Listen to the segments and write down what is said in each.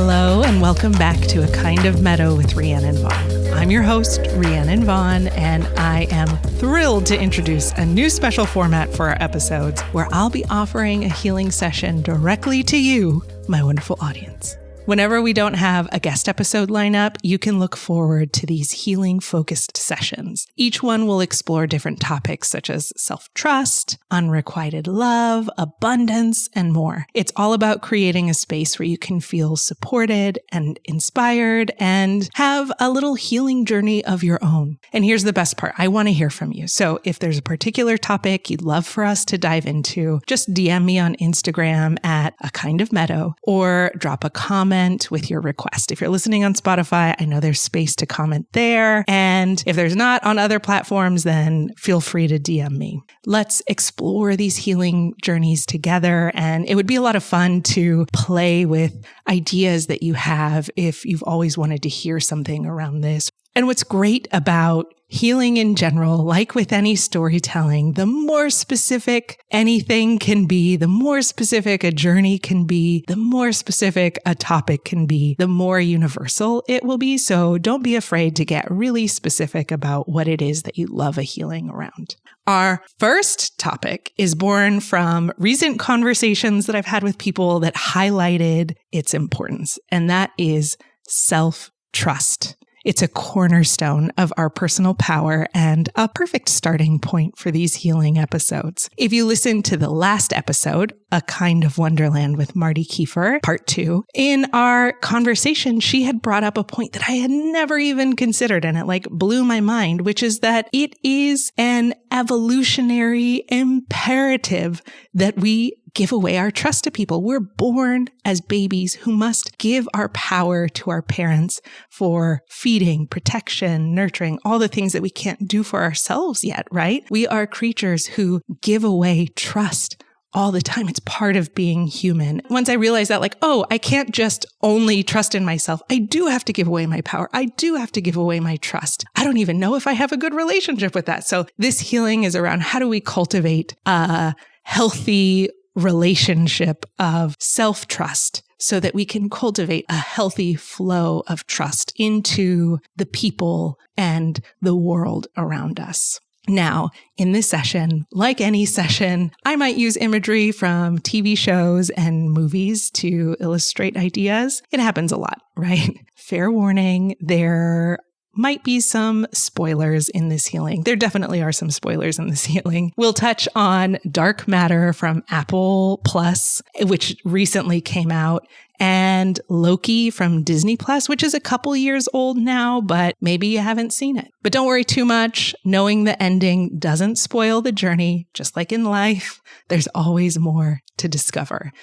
Hello and welcome back to A Kind of Meadow with Rhiannon Vaughn. I'm your host, Rhiannon Vaughn, and I am thrilled to introduce a new special format for our episodes where I'll be offering a healing session directly to you, my wonderful audience. Whenever we don't have a guest episode lineup, you can look forward to these healing-focused sessions. Each one will explore different topics such as self-trust, unrequited love, abundance, and more. It's all about creating a space where you can feel supported and inspired and have a little healing journey of your own. And here's the best part. I want to hear from you. So if there's a particular topic you'd love for us to dive into, just DM me on Instagram at A Kind of Meadow or drop a comment with your request. If you're listening on Spotify, I know there's space to comment there. And if there's not on other platforms, then feel free to DM me. Let's explore these healing journeys together. And it would be a lot of fun to play with ideas that you have if you've always wanted to hear something around this. And what's great about healing in general, like with any storytelling, the more specific anything can be, the more specific a journey can be, the more specific a topic can be, the more universal it will be. So don't be afraid to get really specific about what it is that you love a healing around. Our first topic is born from recent conversations that I've had with people that highlighted its importance, and that is self-trust. It's a cornerstone of our personal power and a perfect starting point for these healing episodes. If you listen to the last episode, A Kind of Wonderland with Marty Kiefer, part 2, in our conversation, she had brought up a point that I had never even considered, and it blew my mind, which is that it is an evolutionary imperative that we give away our trust to people. We're born as babies who must give our power to our parents for feeding, protection, nurturing, all the things that we can't do for ourselves yet, right? We are creatures who give away trust all the time. It's part of being human. Once I realized that, I can't just only trust in myself. I do have to give away my power. I do have to give away my trust. I don't even know if I have a good relationship with that. So this healing is around how do we cultivate a healthy relationship of self-trust so that we can cultivate a healthy flow of trust into the people and the world around us. Now, in this session, like any session, I might use imagery from TV shows and movies to illustrate ideas. It happens a lot, right? Fair warning, there might be some spoilers in this healing. There definitely are some spoilers in this healing. We'll touch on Dark Matter from Apple Plus, which recently came out, and Loki from Disney Plus, which is a couple years old now, but maybe you haven't seen it. But don't worry too much. Knowing the ending doesn't spoil the journey. Just like in life, there's always more to discover.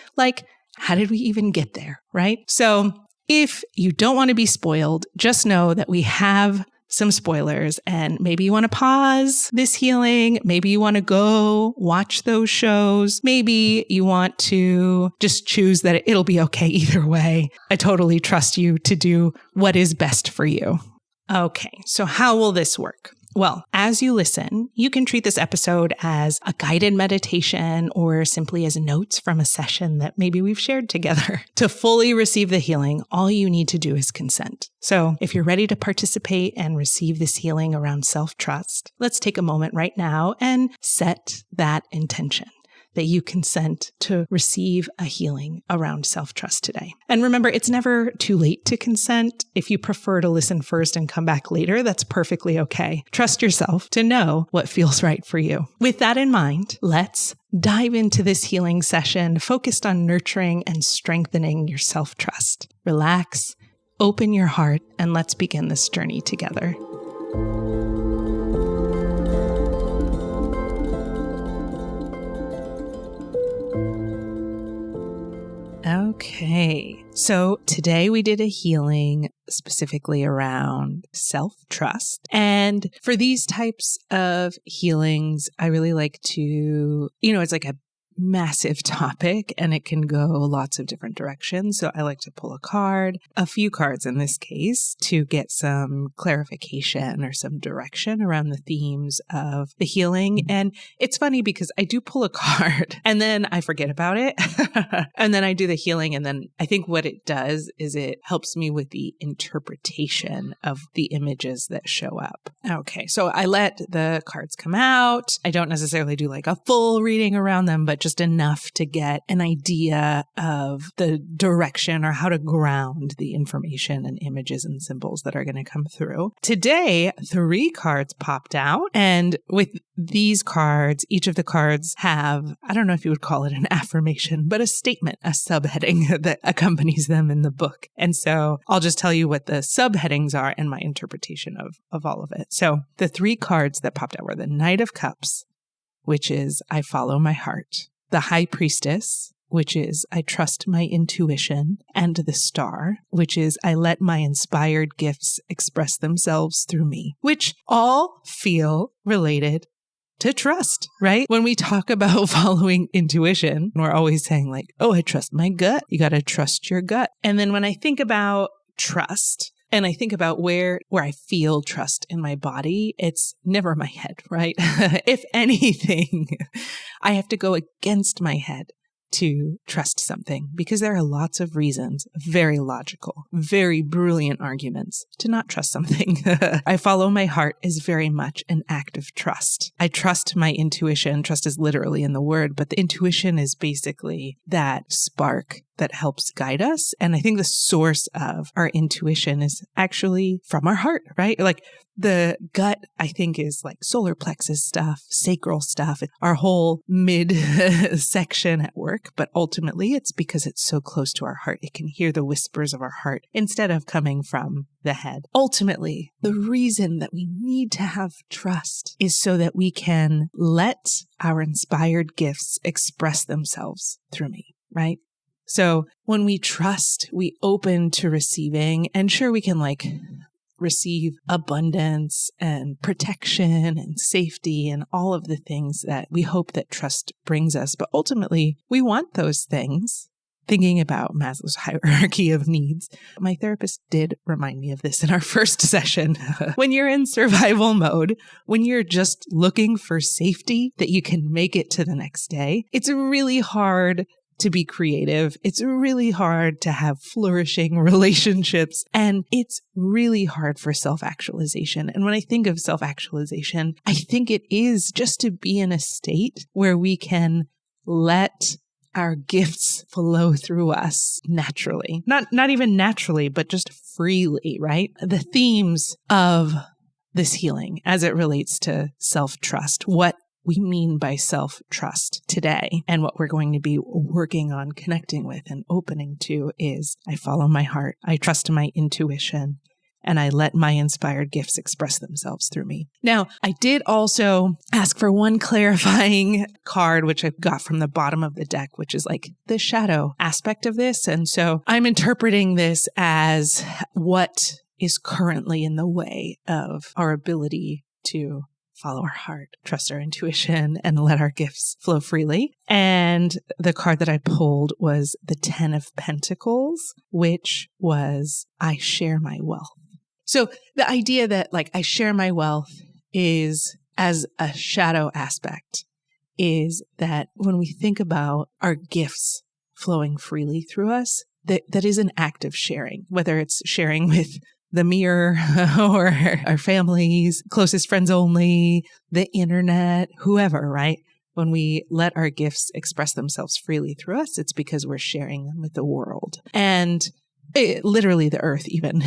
How did we even get there, right? So if you don't want to be spoiled, just know that we have some spoilers and maybe you want to pause this healing. Maybe you want to go watch those shows. Maybe you want to just choose that it'll be okay either way. I totally trust you to do what is best for you. Okay, so how will this work? Well, as you listen, you can treat this episode as a guided meditation or simply as notes from a session that maybe we've shared together. To fully receive the healing, all you need to do is consent. So if you're ready to participate and receive this healing around self-trust, let's take a moment right now and set that intention that you consent to receive a healing around self-trust today. And remember, it's never too late to consent. If you prefer to listen first and come back later, that's perfectly okay. Trust yourself to know what feels right for you. With that in mind, let's dive into this healing session focused on nurturing and strengthening your self-trust. Relax, open your heart, and let's begin this journey together. Okay, so today we did a healing specifically around self-trust. And for these types of healings, I really like to, it's like a massive topic and it can go lots of different directions. So I like to pull a few cards in this case, to get some clarification or some direction around the themes of the healing. And it's funny because I do pull a card and then I forget about it. And then I do the healing. And then I think what it does is it helps me with the interpretation of the images that show up. Okay, so I let the cards come out. I don't necessarily do like a full reading around them, but just enough to get an idea of the direction or how to ground the information and images and symbols that are going to come through. Today, 3 cards popped out. And with these cards, each of the cards have, I don't know if you would call it an affirmation, but a statement, a subheading that accompanies them in the book. And so I'll just tell you what the subheadings are and my interpretation of all of it. So the 3 cards that popped out were the Knight of Cups, which is I follow my heart, the High Priestess, which is I trust my intuition, and the Star, which is I let my inspired gifts express themselves through me, which all feel related to trust, right? When we talk about following intuition, we're always saying like, oh, I trust my gut. You got to trust your gut. And then when I think about trust, and I think about where I feel trust in my body, it's never my head, right? If anything, I have to go against my head to trust something because there are lots of reasons, very logical, very brilliant arguments to not trust something. I follow my heart is very much an act of trust. I trust my intuition. Trust is literally in the word, but the intuition is basically that spark that helps guide us. And I think the source of our intuition is actually from our heart, right? Like the gut, I think, is like solar plexus stuff, sacral stuff, our whole mid section at work. But ultimately, it's because it's so close to our heart. It can hear the whispers of our heart instead of coming from the head. Ultimately, the reason that we need to have trust is so that we can let our inspired gifts express themselves through me, right? So when we trust, we open to receiving, and sure, we can like receive abundance and protection and safety and all of the things that we hope that trust brings us. But ultimately, we want those things. Thinking about Maslow's hierarchy of needs, my therapist did remind me of this in our first session. When you're in survival mode, when you're just looking for safety that you can make it to the next day, it's really hard to be creative. It's really hard to have flourishing relationships, and it's really hard for self-actualization. And when I think of self-actualization, I think it is just to be in a state where we can let our gifts flow through us naturally. Not even naturally, but just freely, right? The themes of this healing as it relates to self-trust, what we mean by self-trust today, and what we're going to be working on connecting with and opening to is I follow my heart, I trust my intuition, and I let my inspired gifts express themselves through me. Now, I did also ask for one clarifying card, which I got from the bottom of the deck, which is like the shadow aspect of this. And so I'm interpreting this as what is currently in the way of our ability to follow our heart, trust our intuition, and let our gifts flow freely. And the card that I pulled was the 10 of Pentacles, which was I share my wealth. So the idea that like I share my wealth is as a shadow aspect is that when we think about our gifts flowing freely through us, that is an act of sharing, whether it's sharing with the mirror or our families, closest friends only, the internet, whoever, right? When we let our gifts express themselves freely through us, it's because we're sharing them with the world and literally the earth even.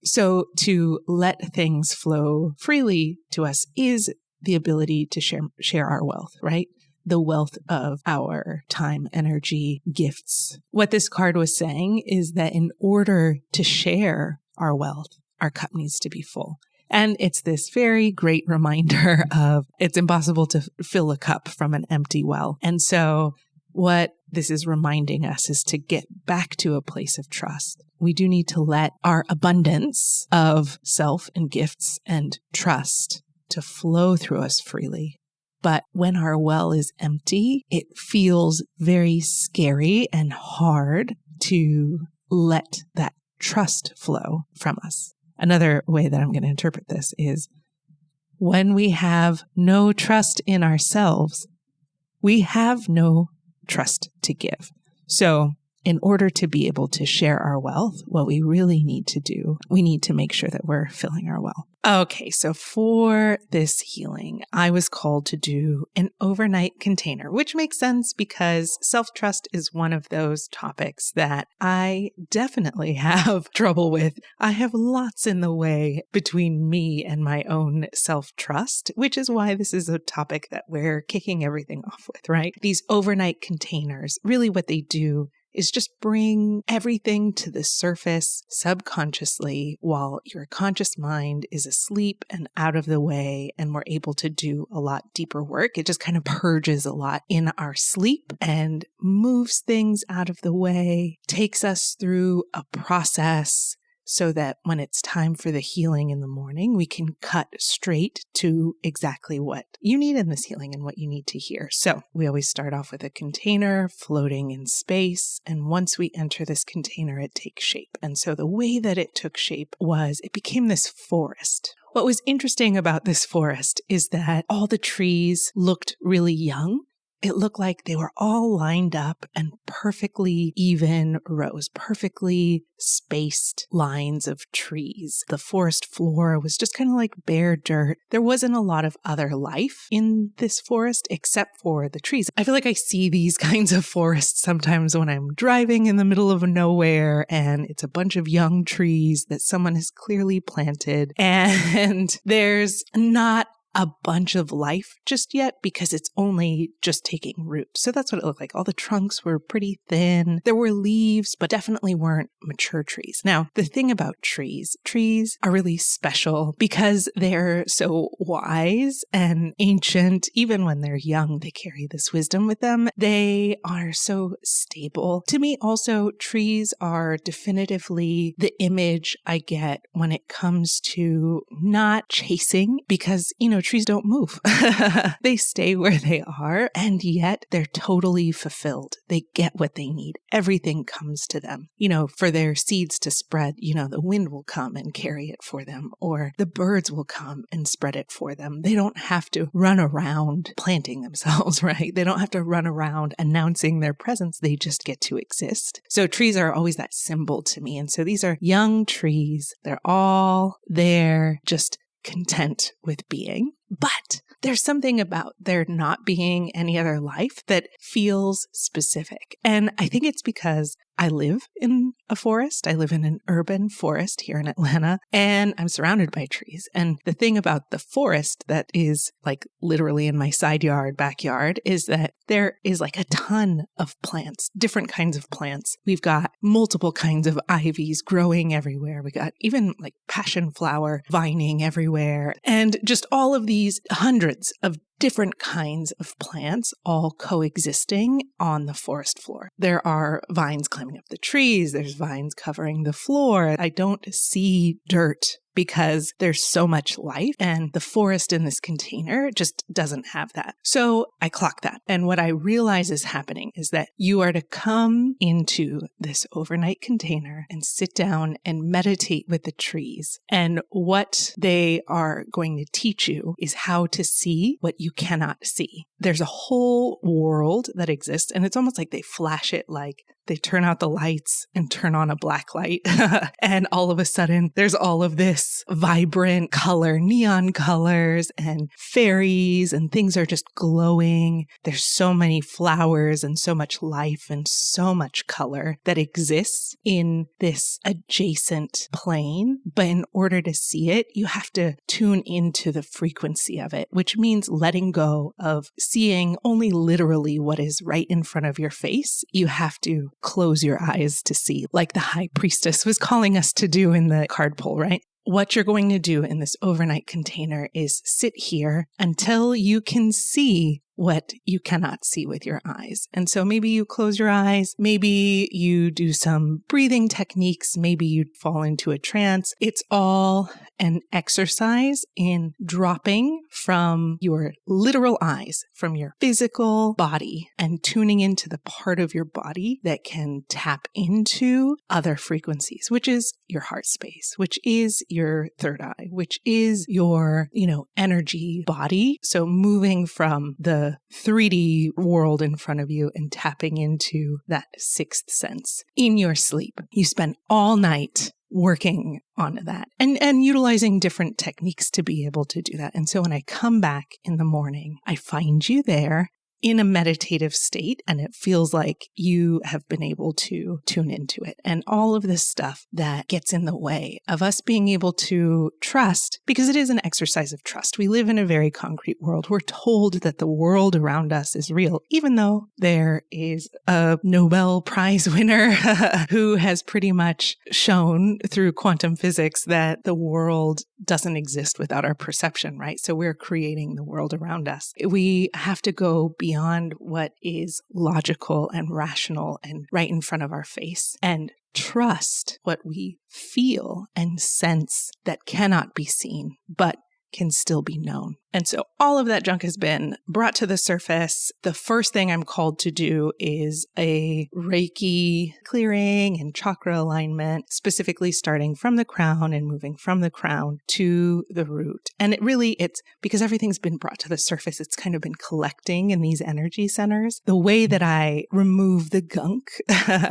So to let things flow freely to us is the ability to share our wealth, right? The wealth of our time, energy, gifts. What this card was saying is that in order to share our wealth, our cup needs to be full. And it's this very great reminder of it's impossible to fill a cup from an empty well. And so what this is reminding us is to get back to a place of trust. We do need to let our abundance of self and gifts and trust to flow through us freely. But when our well is empty, it feels very scary and hard to let that trust flow from us. Another way that I'm going to interpret this is when we have no trust in ourselves, we have no trust to give. So in order to be able to share our wealth, what we really need to do, we need to make sure that we're filling our well. Okay, so for this healing, I was called to do an overnight container, which makes sense because self-trust is one of those topics that I definitely have trouble with. I have lots in the way between me and my own self-trust, which is why this is a topic that we're kicking everything off with, right? These overnight containers, really what they do is just bring everything to the surface subconsciously while your conscious mind is asleep and out of the way, and we're able to do a lot deeper work. It just kind of purges a lot in our sleep and moves things out of the way, takes us through a process so that when it's time for the healing in the morning, we can cut straight to exactly what you need in this healing and what you need to hear. So we always start off with a container floating in space. And once we enter this container, it takes shape. And so the way that it took shape was it became this forest. What was interesting about this forest is that all the trees looked really young. It looked like they were all lined up and perfectly even rows, perfectly spaced lines of trees. The forest floor was just kind of like bare dirt. There wasn't a lot of other life in this forest except for the trees. I feel like I see these kinds of forests sometimes when I'm driving in the middle of nowhere and it's a bunch of young trees that someone has clearly planted, and there's not a bunch of life just yet because it's only just taking root. So that's what it looked like. All the trunks were pretty thin. There were leaves, but definitely weren't mature trees. Now, the thing about trees are really special because they're so wise and ancient. Even when they're young, they carry this wisdom with them. They are so stable. To me, also, trees are definitively the image I get when it comes to not chasing because, trees don't move. They stay where they are, and yet they're totally fulfilled. They get what they need. Everything comes to them. For their seeds to spread, the wind will come and carry it for them, or the birds will come and spread it for them. They don't have to run around planting themselves, right? They don't have to run around announcing their presence. They just get to exist. So trees are always that symbol to me. And so these are young trees. They're all there, just content with being. But there's something about there not being any other life that feels specific. And I think it's because I live in a forest. I live in an urban forest here in Atlanta, and I'm surrounded by trees. And the thing about the forest that is like literally in my backyard, is that there is like a ton of plants, different kinds of plants. We've got multiple kinds of ivies growing everywhere. We got even like passion flower vining everywhere, and just all of these hundreds of different kinds of plants all coexisting on the forest floor. There are vines climbing up the trees. There's vines covering the floor. I don't see dirt because there's so much life, and the forest in this container just doesn't have that. So I clock that. And what I realize is happening is that you are to come into this overnight container and sit down and meditate with the trees. And what they are going to teach you is how to see what you cannot see. There's a whole world that exists, and it's almost like they flash it, like they turn out the lights and turn on a black light. And all of a sudden, there's all of this vibrant color, neon colors and fairies, and things are just glowing. There's so many flowers and so much life and so much color that exists in this adjacent plane. But in order to see it, you have to tune into the frequency of it, which means letting go of seeing only literally what is right in front of your face. You have to close your eyes to see, like the high priestess was calling us to do in the card pull, right? What you're going to do in this overnight container is sit here until you can see what you cannot see with your eyes. And so maybe you close your eyes, maybe you do some breathing techniques, maybe you fall into a trance. It's all an exercise in dropping from your literal eyes, from your physical body, and tuning into the part of your body that can tap into other frequencies, which is your heart space, which is your third eye, which is your, energy body. So moving from the 3D world in front of you and tapping into that sixth sense in your sleep. You spend all night working on that and utilizing different techniques to be able to do that. And so when I come back in the morning, I find you there in a meditative state, and it feels like you have been able to tune into it. And all of this stuff that gets in the way of us being able to trust, because it is an exercise of trust. We live in a very concrete world. We're told that the world around us is real, even though there is a Nobel Prize winner who has pretty much shown through quantum physics that the world doesn't exist without our perception, right? So we're creating the world around us. We have to go beyond what is logical and rational and right in front of our face and trust what we feel and sense that cannot be seen, but can still be known. And so all of that junk has been brought to the surface. The first thing I'm called to do is a Reiki clearing and chakra alignment, specifically starting from the crown and moving from the crown to the root. And it's because everything's been brought to the surface. It's kind of been collecting in these energy centers. The way that I remove the gunk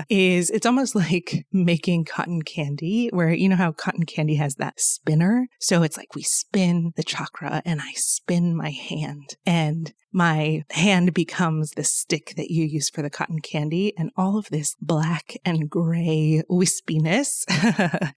is it's almost like making cotton candy, where you know how cotton candy has that spinner? So it's like we spin the chakra and I spin my hand, and my hand becomes the stick that you use for the cotton candy, and all of this black and gray wispiness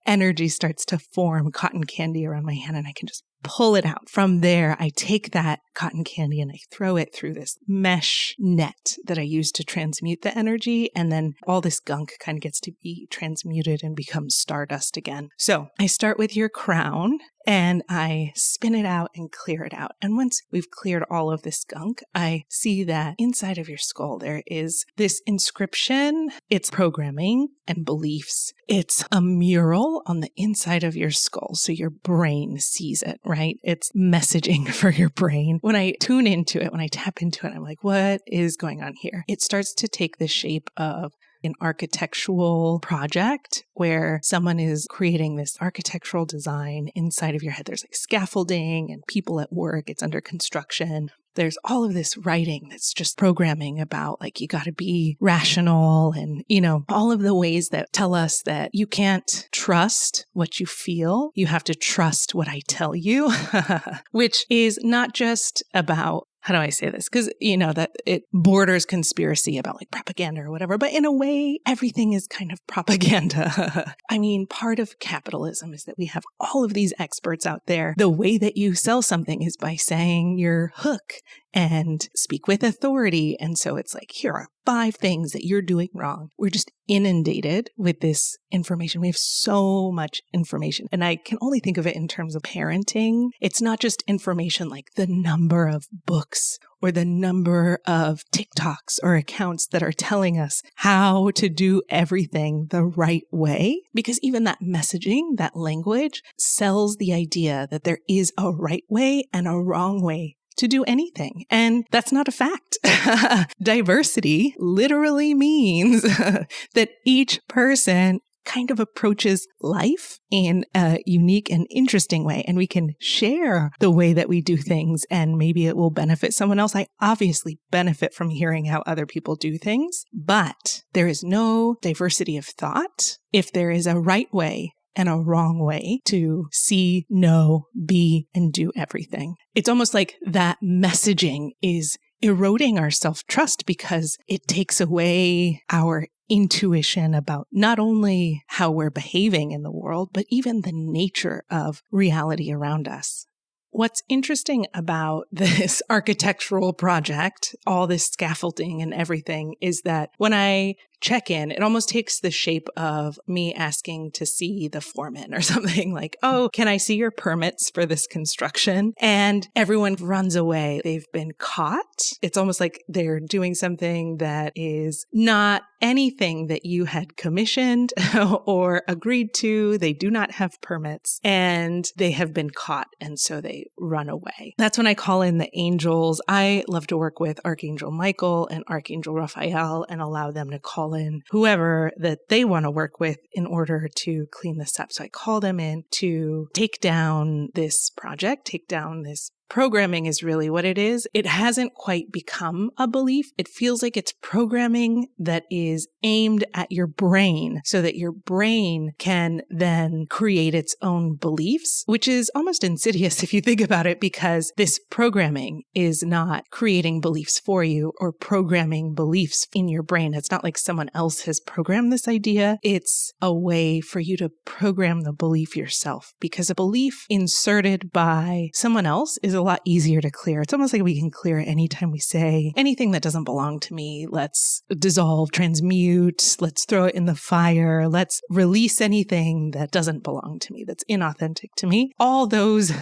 energy starts to form cotton candy around my hand, and I can just pull it out. From there, I take that cotton candy and I throw it through this mesh net that I use to transmute the energy. And then all this gunk kind of gets to be transmuted and becomes stardust again. So I start with your crown and I spin it out and clear it out. And once we've cleared all of this gunk, I see that inside of your skull, there is this inscription. It's programming and beliefs. It's a mural on the inside of your skull. So your brain sees it, right? It's messaging for your brain. When I tune into it, when I tap into it, I'm like, what is going on here? It starts to take the shape of an architectural project where someone is creating this architectural design inside of your head. There's like scaffolding and people at work. It's under construction. There's all of this writing that's just programming about like, you got to be rational and, all of the ways that tell us that you can't trust what you feel. You have to trust what I tell you, which is not just about, how do I say this? Because, that it borders conspiracy about like propaganda or whatever. But in a way, everything is kind of propaganda. I mean, part of capitalism is that we have all of these experts out there. The way that you sell something is by saying your hook and speak with authority. And so it's like, here are 5 things that you're doing wrong. We're just inundated with this information. We have so much information. And I can only think of it in terms of parenting. It's not just information like the number of books or the number of TikToks or accounts that are telling us how to do everything the right way. Because even that messaging, that language sells the idea that there is a right way and a wrong way to do anything. And that's not a fact. Diversity literally means that each person kind of approaches life in a unique and interesting way. And we can share the way that we do things and maybe it will benefit someone else. I obviously benefit from hearing how other people do things, but there is no diversity of thought if there is a right way and a wrong way to see, know, be, and do everything. It's almost like that messaging is eroding our self-trust because it takes away our intuition about not only how we're behaving in the world, but even the nature of reality around us. What's interesting about this architectural project, all this scaffolding and everything, is that when I check-in. It almost takes the shape of me asking to see the foreman or something like, oh, can I see your permits for this construction? And everyone runs away. They've been caught. It's almost like they're doing something that is not anything that you had commissioned or agreed to. They do not have permits and they have been caught. And so they run away. That's when I call in the angels. I love to work with Archangel Michael and Archangel Raphael and allow them to call in whoever that they want to work with in order to clean this up. So I call them in to take down this project, take down this programming is really what it is. It hasn't quite become a belief. It feels like it's programming that is aimed at your brain so that your brain can then create its own beliefs, which is almost insidious if you think about it, because this programming is not creating beliefs for you or programming beliefs in your brain. It's not like someone else has programmed this idea. It's a way for you to program the belief yourself, because a belief inserted by someone else is a lot easier to clear. It's almost like we can clear it anytime we say anything that doesn't belong to me. Let's dissolve, transmute, let's throw it in the fire. Let's release anything that doesn't belong to me, that's inauthentic to me. All those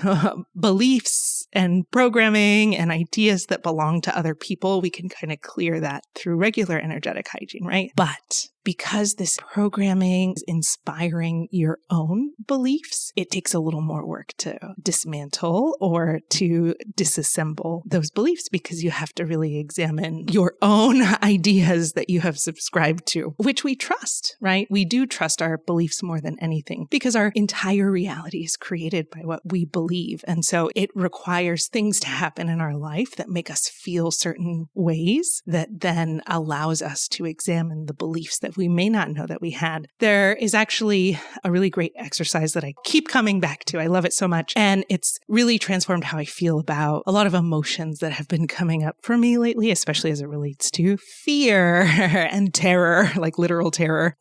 beliefs and programming and ideas that belong to other people, we can kind of clear that through regular energetic hygiene, right? But because this programming is inspiring your own beliefs, it takes a little more work to dismantle or to disassemble those beliefs, because you have to really examine your own ideas that you have subscribed to, which we trust, right? We do trust our beliefs more than anything because our entire reality is created by what we believe. And so it requires things to happen in our life that make us feel certain ways that then allows us to examine the beliefs that we may not know that we had. There is actually a really great exercise that I keep coming back to. I love it so much. And it's really transformed how I feel about a lot of emotions that have been coming up for me lately, especially as it relates to fear and terror, like literal terror.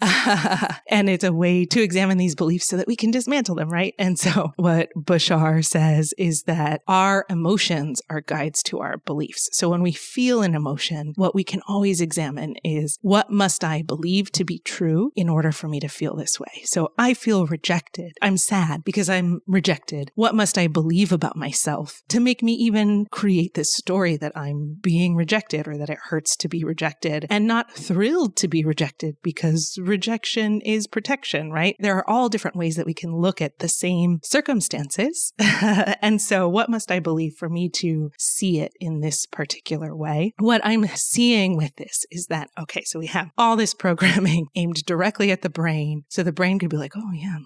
And it's a way to examine these beliefs so that we can dismantle them, right? And so what Bashar says is that our emotions are guides to our beliefs. So when we feel an emotion, what we can always examine is, what must I believe to be true in order for me to feel this way? So I feel rejected. I'm sad because I'm rejected. What must I believe about myself to make me even create this story that I'm being rejected or that it hurts to be rejected, and not thrilled to be rejected, because rejection is protection, right? There are all different ways that we can look at the same circumstances. And so what must I believe for me to see it in this particular way? What I'm seeing with this is that, okay, so we have all this programming aimed directly at the brain. So the brain could be like, oh yeah,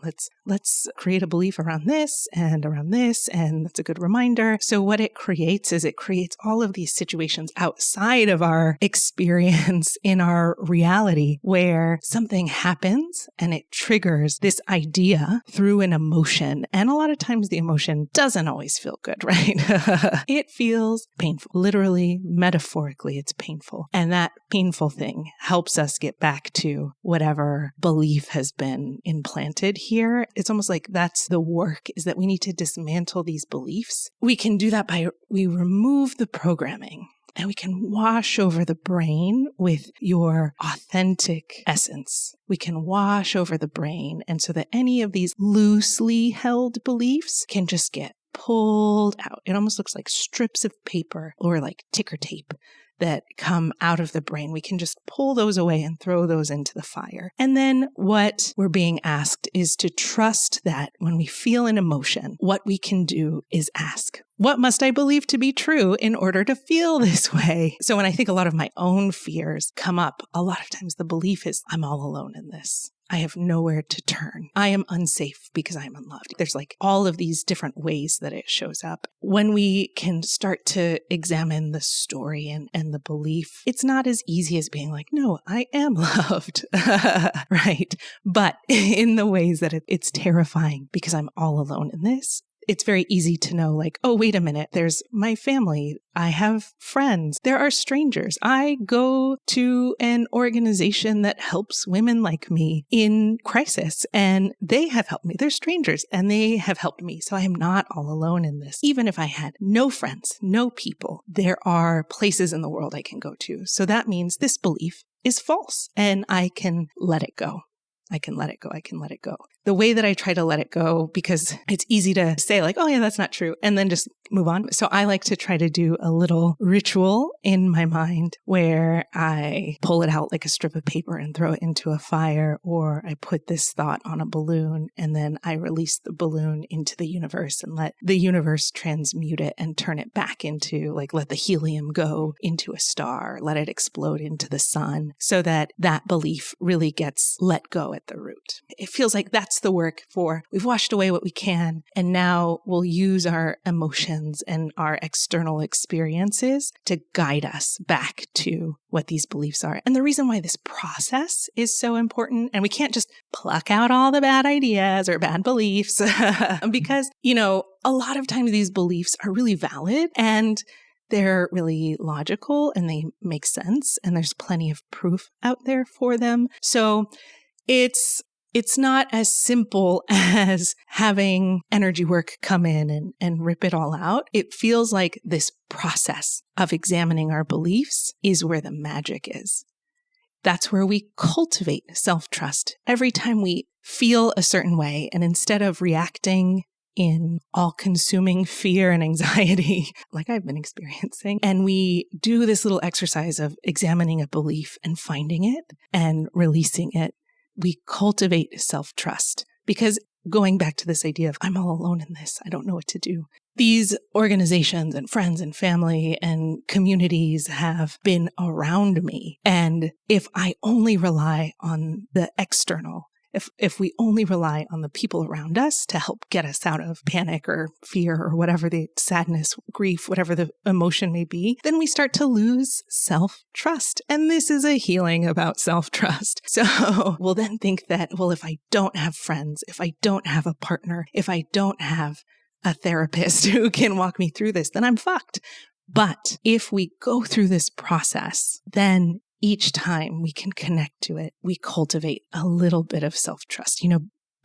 let's create a belief around this, and that's a good reminder. So what it creates is it creates all of these situations outside of our experience in our reality where something happens and it triggers this idea through an emotion. And a lot of times the emotion doesn't always feel good, right? It feels painful. Literally, metaphorically, it's painful. And that painful thing helps us get back to whatever belief has been implanted here. It's almost like that's the work, is that we need to dismantle these beliefs. We can do that by, we remove the programming. And we can wash over the brain with your authentic essence. We can wash over the brain, and so that any of these loosely held beliefs can just get pulled out. It almost looks like strips of paper or like ticker tape that come out of the brain. We can just pull those away and throw those into the fire. And then what we're being asked is to trust that when we feel an emotion, what we can do is ask, what must I believe to be true in order to feel this way? So when I think a lot of my own fears come up, a lot of times the belief is, I'm all alone in this. I have nowhere to turn. I am unsafe because I am unloved. There's like all of these different ways that it shows up. When we can start to examine the story and the belief, it's not as easy as being like, no, I am loved, right? But in the ways that it's terrifying because I'm all alone in this. It's very easy to know, like, oh, wait a minute, there's my family. I have friends. There are strangers. I go to an organization that helps women like me in crisis, and they have helped me. They're strangers, and they have helped me. So I am not all alone in this. Even if I had no friends, no people, there are places in the world I can go to. So that means this belief is false, and I can let it go. I can let it go. I can let it go. The way that I try to let it go, because it's easy to say like, oh yeah, that's not true, and then just move on. So I like to try to do a little ritual in my mind where I pull it out like a strip of paper and throw it into a fire, or I put this thought on a balloon and then I release the balloon into the universe and let the universe transmute it and turn it back into like, let the helium go into a star, let it explode into the sun, so that that belief really gets let go at the root. It feels like that's the work for we've washed away what we can, and now we'll use our emotions and our external experiences to guide us back to what these beliefs are. And the reason why this process is so important, and we can't just pluck out all the bad ideas or bad beliefs, because, a lot of times these beliefs are really valid and they're really logical and they make sense, and there's plenty of proof out there for them. So it's not as simple as having energy work come in and rip it all out. It feels like this process of examining our beliefs is where the magic is. That's where we cultivate self-trust. Every time we feel a certain way, and instead of reacting in all-consuming fear and anxiety, like I've been experiencing, and we do this little exercise of examining a belief and finding it and releasing it, we cultivate self-trust. Because going back to this idea of I'm all alone in this, I don't know what to do. These organizations and friends and family and communities have been around me. And if I only rely on the external, if we only rely on the people around us to help get us out of panic or fear or whatever the sadness, grief, whatever the emotion may be, then we start to lose self-trust. And this is a healing about self-trust. So we'll then think that, well, if I don't have friends, if I don't have a partner, if I don't have a therapist who can walk me through this, then I'm fucked. But if we go through this process, then each time we can connect to it, we cultivate a little bit of self-trust.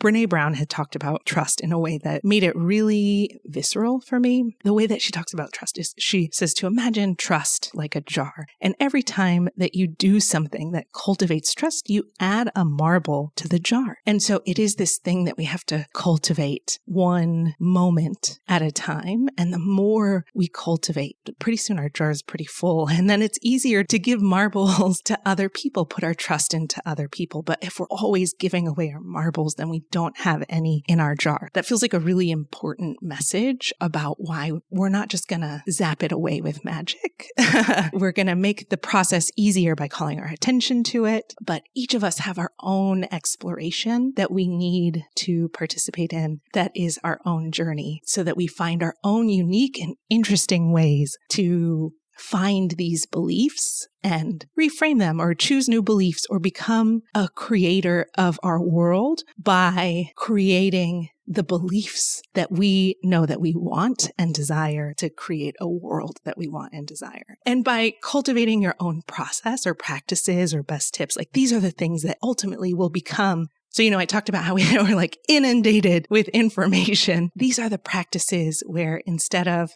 Brené Brown had talked about trust in a way that made it really visceral for me. The way that she talks about trust is she says to imagine trust like a jar. And every time that you do something that cultivates trust, you add a marble to the jar. And so it is this thing that we have to cultivate one moment at a time. And the more we cultivate, pretty soon our jar is pretty full. And then it's easier to give marbles to other people, put our trust into other people. But if we're always giving away our marbles, then we don't have any in our jar. That feels like a really important message about why we're not just going to zap it away with magic. We're going to make the process easier by calling our attention to it. But each of us have our own exploration that we need to participate in. That is our own journey, so that we find our own unique and interesting ways to find these beliefs and reframe them, or choose new beliefs, or become a creator of our world by creating the beliefs that we know that we want and desire to create a world that we want and desire. And by cultivating your own process or practices or best tips, like these are the things that ultimately will become. So, I talked about how we were like inundated with information. These are the practices where instead of,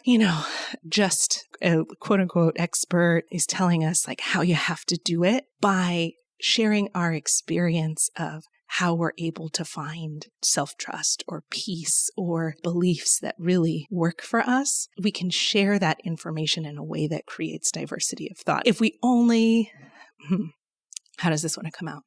just a quote unquote expert is telling us like how you have to do it, by sharing our experience of how we're able to find self-trust or peace or beliefs that really work for us, we can share that information in a way that creates diversity of thought. If we only, how does this want to come out?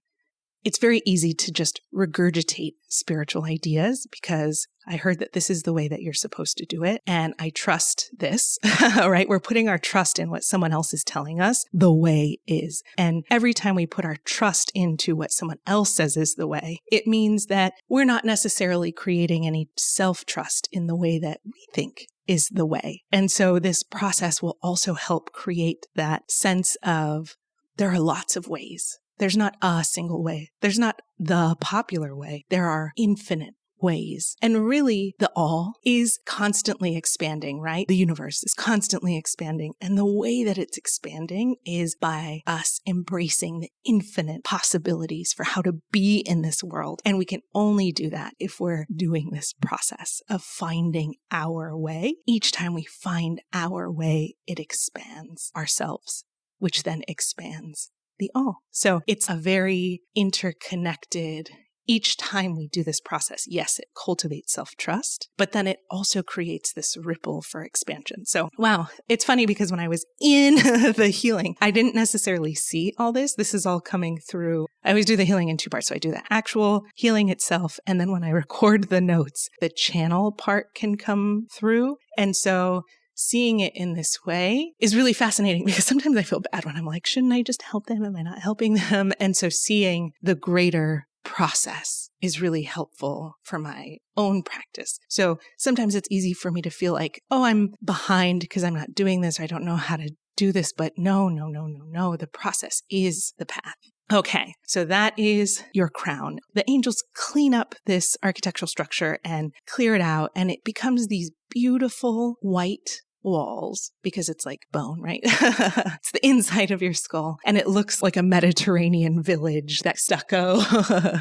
It's very easy to just regurgitate spiritual ideas because I heard that this is the way that you're supposed to do it. And I trust this, right? We're putting our trust in what someone else is telling us the way is. And every time we put our trust into what someone else says is the way, it means that we're not necessarily creating any self-trust in the way that we think is the way. And so this process will also help create that sense of there are lots of ways. There's not a single way. There's not the popular way. There are infinite ways. And really, the all is constantly expanding, right? The universe is constantly expanding. And the way that it's expanding is by us embracing the infinite possibilities for how to be in this world. And we can only do that if we're doing this process of finding our way. Each time we find our way, it expands ourselves, which then expands the all. So it's a very interconnected. Each time we do this process, yes, it cultivates self-trust, but then it also creates this ripple for expansion. So, wow, it's funny because when I was in the healing, I didn't necessarily see all this. This is all coming through. I always do the healing in two parts. So I do the actual healing itself. And then when I record the notes, the channel part can come through. And so seeing it in this way is really fascinating because sometimes I feel bad when I'm like, shouldn't I just help them? Am I not helping them? And so seeing the greater process is really helpful for my own practice. So sometimes it's easy for me to feel like, oh, I'm behind because I'm not doing this. I don't know how to do this. But no. The process is the path. Okay, so that is your crown. The angels clean up this architectural structure and clear it out, and it becomes these beautiful white walls because it's like bone, right? It's the inside of your skull. And it looks like a Mediterranean village, that stucco,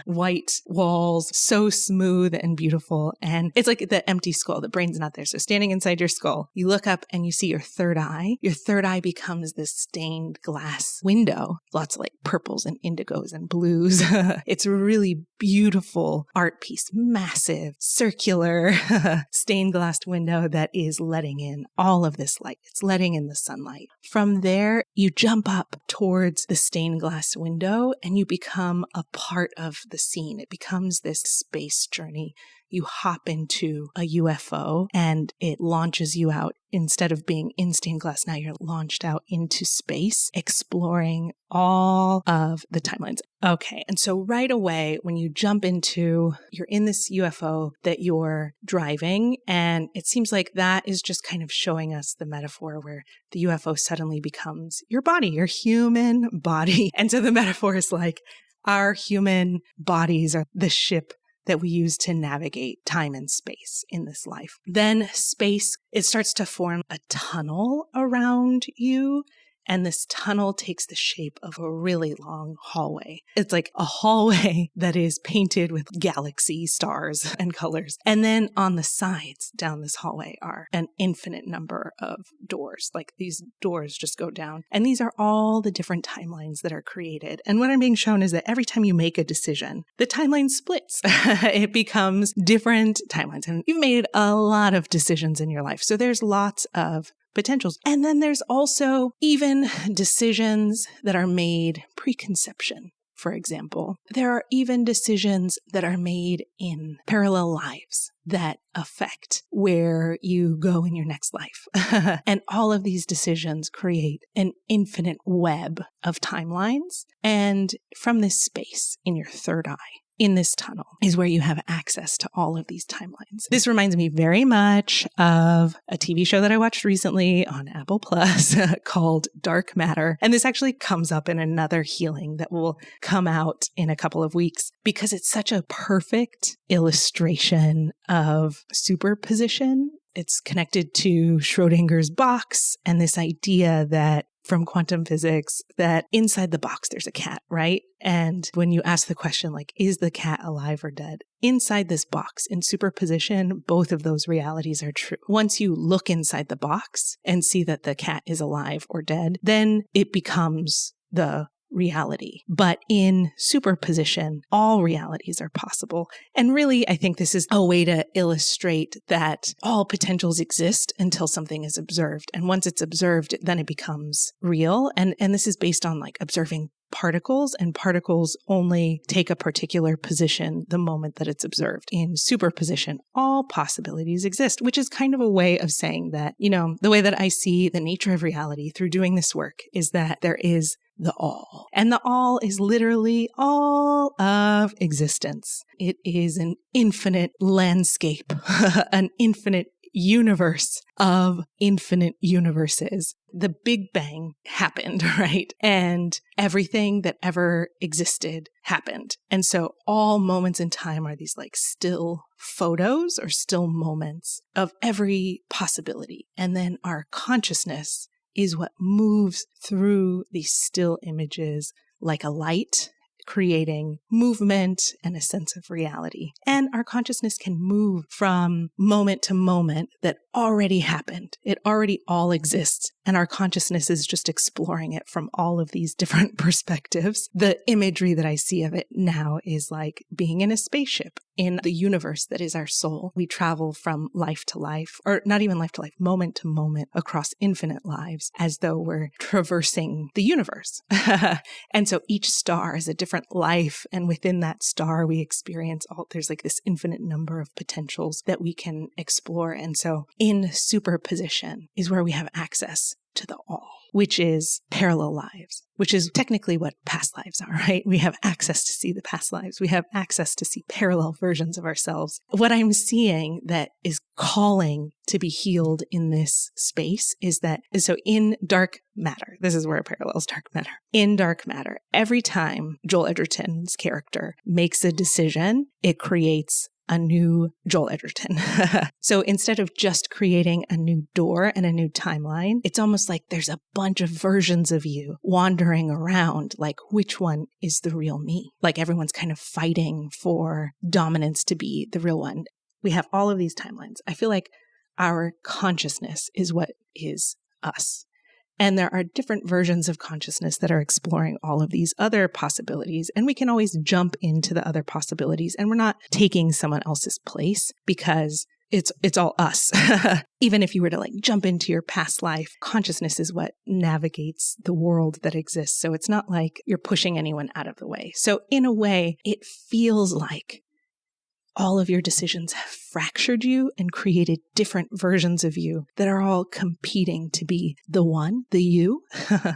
white walls, so smooth and beautiful. And it's like the empty skull, the brain's not there. So standing inside your skull, you look up and you see your third eye. Your third eye becomes this stained glass window, lots of like purples and indigos and blues. It's a really beautiful art piece, massive, circular, stained glass window that is letting in all of this light. It's letting in the sunlight. From there, you jump up towards the stained glass window and you become a part of the scene. It becomes this space journey. You hop into a UFO and it launches you out. Instead of being in stained glass, now you're launched out into space, exploring all of the timelines. Okay. And so right away, when you jump into, you're in this UFO that you're driving, and it seems like that is just kind of showing us the metaphor where the UFO suddenly becomes your body, your human body. And so the metaphor is like our human bodies are the ship that we use to navigate time and space in this life. Then space, it starts to form a tunnel around you. And this tunnel takes the shape of a really long hallway. It's like a hallway that is painted with galaxy stars and colors. And then on the sides down this hallway are an infinite number of doors. Like these doors just go down. And these are all the different timelines that are created. And what I'm being shown is that every time you make a decision, the timeline splits. It becomes different timelines. And you've made a lot of decisions in your life. So there's lots of potentials. And then there's also even decisions that are made pre-conception. For example, there are even decisions that are made in parallel lives that affect where you go in your next life. And all of these decisions create an infinite web of timelines. And from this space in your third eye, in this tunnel, is where you have access to all of these timelines. This reminds me very much of a TV show that I watched recently on Apple Plus called Dark Matter. And this actually comes up in another healing that will come out in a couple of weeks because it's such a perfect illustration of superposition. It's connected to Schrodinger's box and this idea that from quantum physics that inside the box, there's a cat, right? And when you ask the question, like, is the cat alive or dead? Inside this box, in superposition, both of those realities are true. Once you look inside the box and see that the cat is alive or dead, then it becomes the reality. But in superposition, all realities are possible. And really, I think this is a way to illustrate that all potentials exist until something is observed. And once it's observed, then it becomes real. And this is based on like observing particles, and particles only take a particular position the moment that it's observed. In superposition, all possibilities exist, which is kind of a way of saying that, you know, the way that I see the nature of reality through doing this work is that there is the all. And the all is literally all of existence. It is an infinite landscape, an infinite universe of infinite universes. The Big Bang happened, right? And everything that ever existed happened. And so all moments in time are these like still photos or still moments of every possibility. And then our consciousness is what moves through these still images like a light, creating movement and a sense of reality. And our consciousness can move from moment to moment that already happened. It already all exists. And our consciousness is just exploring it from all of these different perspectives. The imagery that I see of it now is like being in a spaceship in the universe that is our soul. We travel from life to life, or not even life to life, moment to moment across infinite lives, as though we're traversing the universe. And so each star is a different life. And within that star, we experience there's like this infinite number of potentials that we can explore. And so in superposition is where we have access to the all, which is parallel lives, which is technically what past lives are, right? We have access to see the past lives. We have access to see parallel versions of ourselves. What I'm seeing that is calling to be healed in this space is that, so in dark matter, this is where it parallels dark matter. In dark matter, every time Joel Edgerton's character makes a decision, it creates a new Joel Edgerton. So instead of just creating a new door and a new timeline, it's almost like there's a bunch of versions of you wandering around, like which one is the real me? Like everyone's kind of fighting for dominance to be the real one. We have all of these timelines. I feel like our consciousness is what is us. And there are different versions of consciousness that are exploring all of these other possibilities. And we can always jump into the other possibilities. And we're not taking someone else's place because it's all us. Even if you were to like jump into your past life, consciousness is what navigates the world that exists. So it's not like you're pushing anyone out of the way. So in a way, it feels like all of your decisions have fractured you and created different versions of you that are all competing to be the one, the you.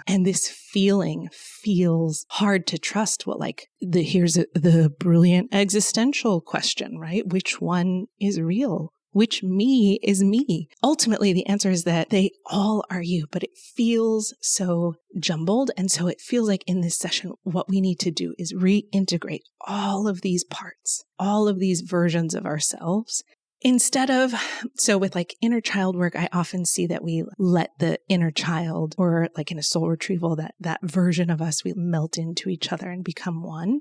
And this feeling feels hard to trust. Well, like here's the brilliant existential question, right? Which one is real? Which me is me? Ultimately, the answer is that they all are you, but it feels so jumbled. And so it feels like in this session, what we need to do is reintegrate all of these parts, all of these versions of ourselves. Instead of, so with like inner child work, I often see that we let the inner child, or like in a soul retrieval, that version of us, we melt into each other and become one.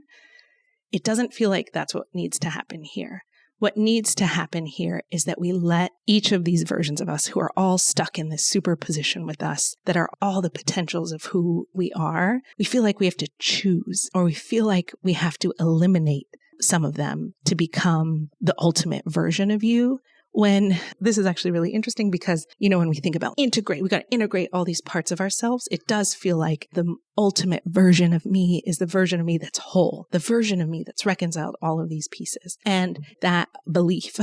It doesn't feel like that's what needs to happen here. What needs to happen here is that we let each of these versions of us who are all stuck in this superposition with us, that are all the potentials of who we are, we feel like we have to choose, or we feel like we have to eliminate some of them to become the ultimate version of you. When this is actually really interesting because, when we think about we got to integrate all these parts of ourselves. It does feel like the ultimate version of me is the version of me that's whole, the version of me that's reconciled all of these pieces. And that belief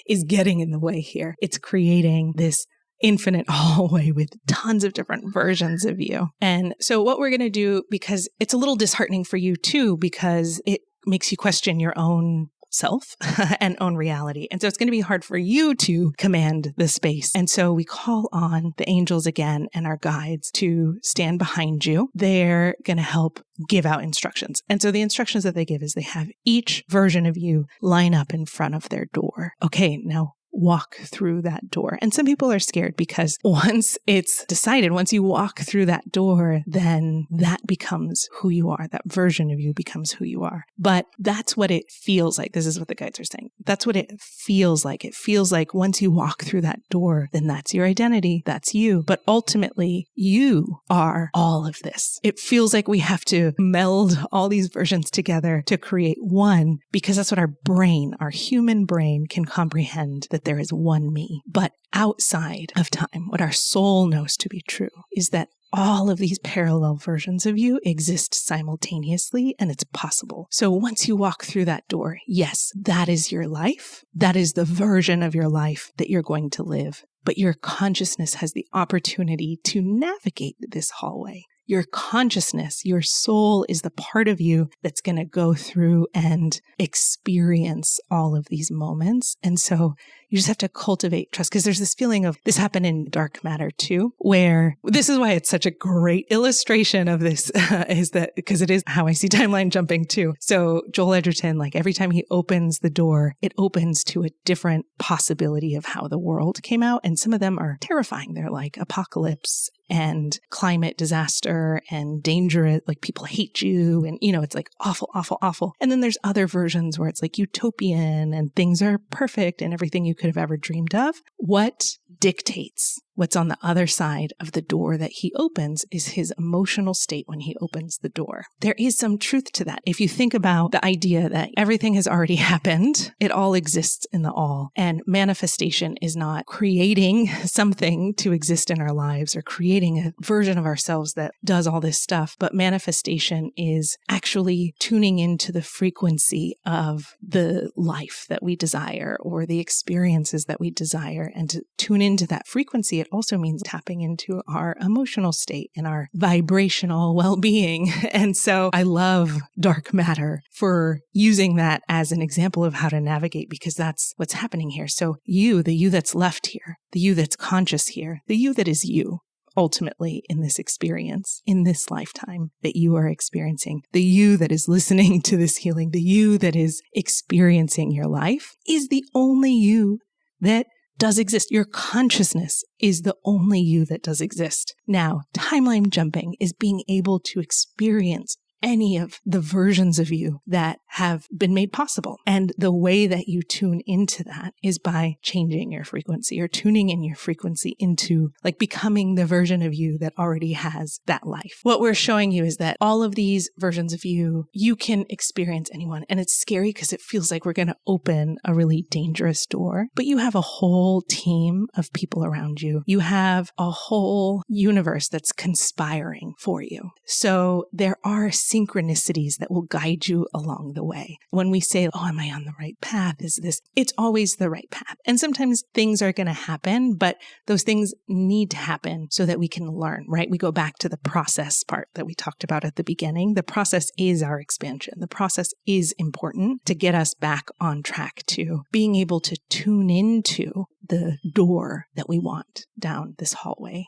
is getting in the way here. It's creating this infinite hallway with tons of different versions of you. And so what we're going to do, because it's a little disheartening for you too, because it makes you question your own self and own reality. And so it's going to be hard for you to command the space. And so we call on the angels again and our guides to stand behind you. They're going to help give out instructions. And so the instructions that they give is they have each version of you line up in front of their door. Okay, now walk through that door. And some people are scared because once it's decided, once you walk through that door, then that becomes who you are. That version of you becomes who you are. But that's what it feels like. This is what the guides are saying. That's what it feels like. It feels like once you walk through that door, then that's your identity. That's you. But ultimately, you are all of this. It feels like we have to meld all these versions together to create one, because that's what our human brain can comprehend, that there is one me. But outside of time, what our soul knows to be true is that all of these parallel versions of you exist simultaneously, and it's possible. So once you walk through that door, yes, that is your life. That is the version of your life that you're going to live. But your consciousness has the opportunity to navigate this hallway. Your consciousness, your soul is the part of you that's going to go through and experience all of these moments. And so you just have to cultivate trust, because there's this feeling of, this happened in dark matter too, where this is why it's such a great illustration of this, is that because it is how I see timeline jumping too. So Joel Edgerton, like every time he opens the door, it opens to a different possibility of how the world came out. And some of them are terrifying. They're like apocalypse and climate disaster and dangerous, like people hate you. And, it's like awful, awful, awful. And then there's other versions where it's like utopian and things are perfect and everything you could have ever dreamed of. What dictates what's on the other side of the door that he opens is his emotional state when he opens the door. There is some truth to that. If you think about the idea that everything has already happened, it all exists in the all, and manifestation is not creating something to exist in our lives or creating a version of ourselves that does all this stuff, but manifestation is actually tuning into the frequency of the life that we desire or the experiences that we desire. And to tune into that frequency, it also means tapping into our emotional state and our vibrational well-being. And so I love dark matter for using that as an example of how to navigate, because that's what's happening here. So you, the you that's left here, the you that's conscious here, the you that is you, ultimately in this experience, in this lifetime that you are experiencing, the you that is listening to this healing, the you that is experiencing your life is the only you that does exist. Your consciousness is the only you that does exist. Now, timeline jumping is being able to experience any of the versions of you that have been made possible. And the way that you tune into that is by changing your frequency or tuning in your frequency into like becoming the version of you that already has that life. What we're showing you is that all of these versions of you, you can experience anyone. And it's scary because it feels like we're going to open a really dangerous door, but you have a whole team of people around you. You have a whole universe that's conspiring for you. So there are synchronicities that will guide you along the way. When we say, oh, am I on the right path? Is this? It's always the right path. And sometimes things are going to happen, but those things need to happen so that we can learn, right? We go back to the process part that we talked about at the beginning. The process is our expansion. The process is important to get us back on track to being able to tune into the door that we want down this hallway.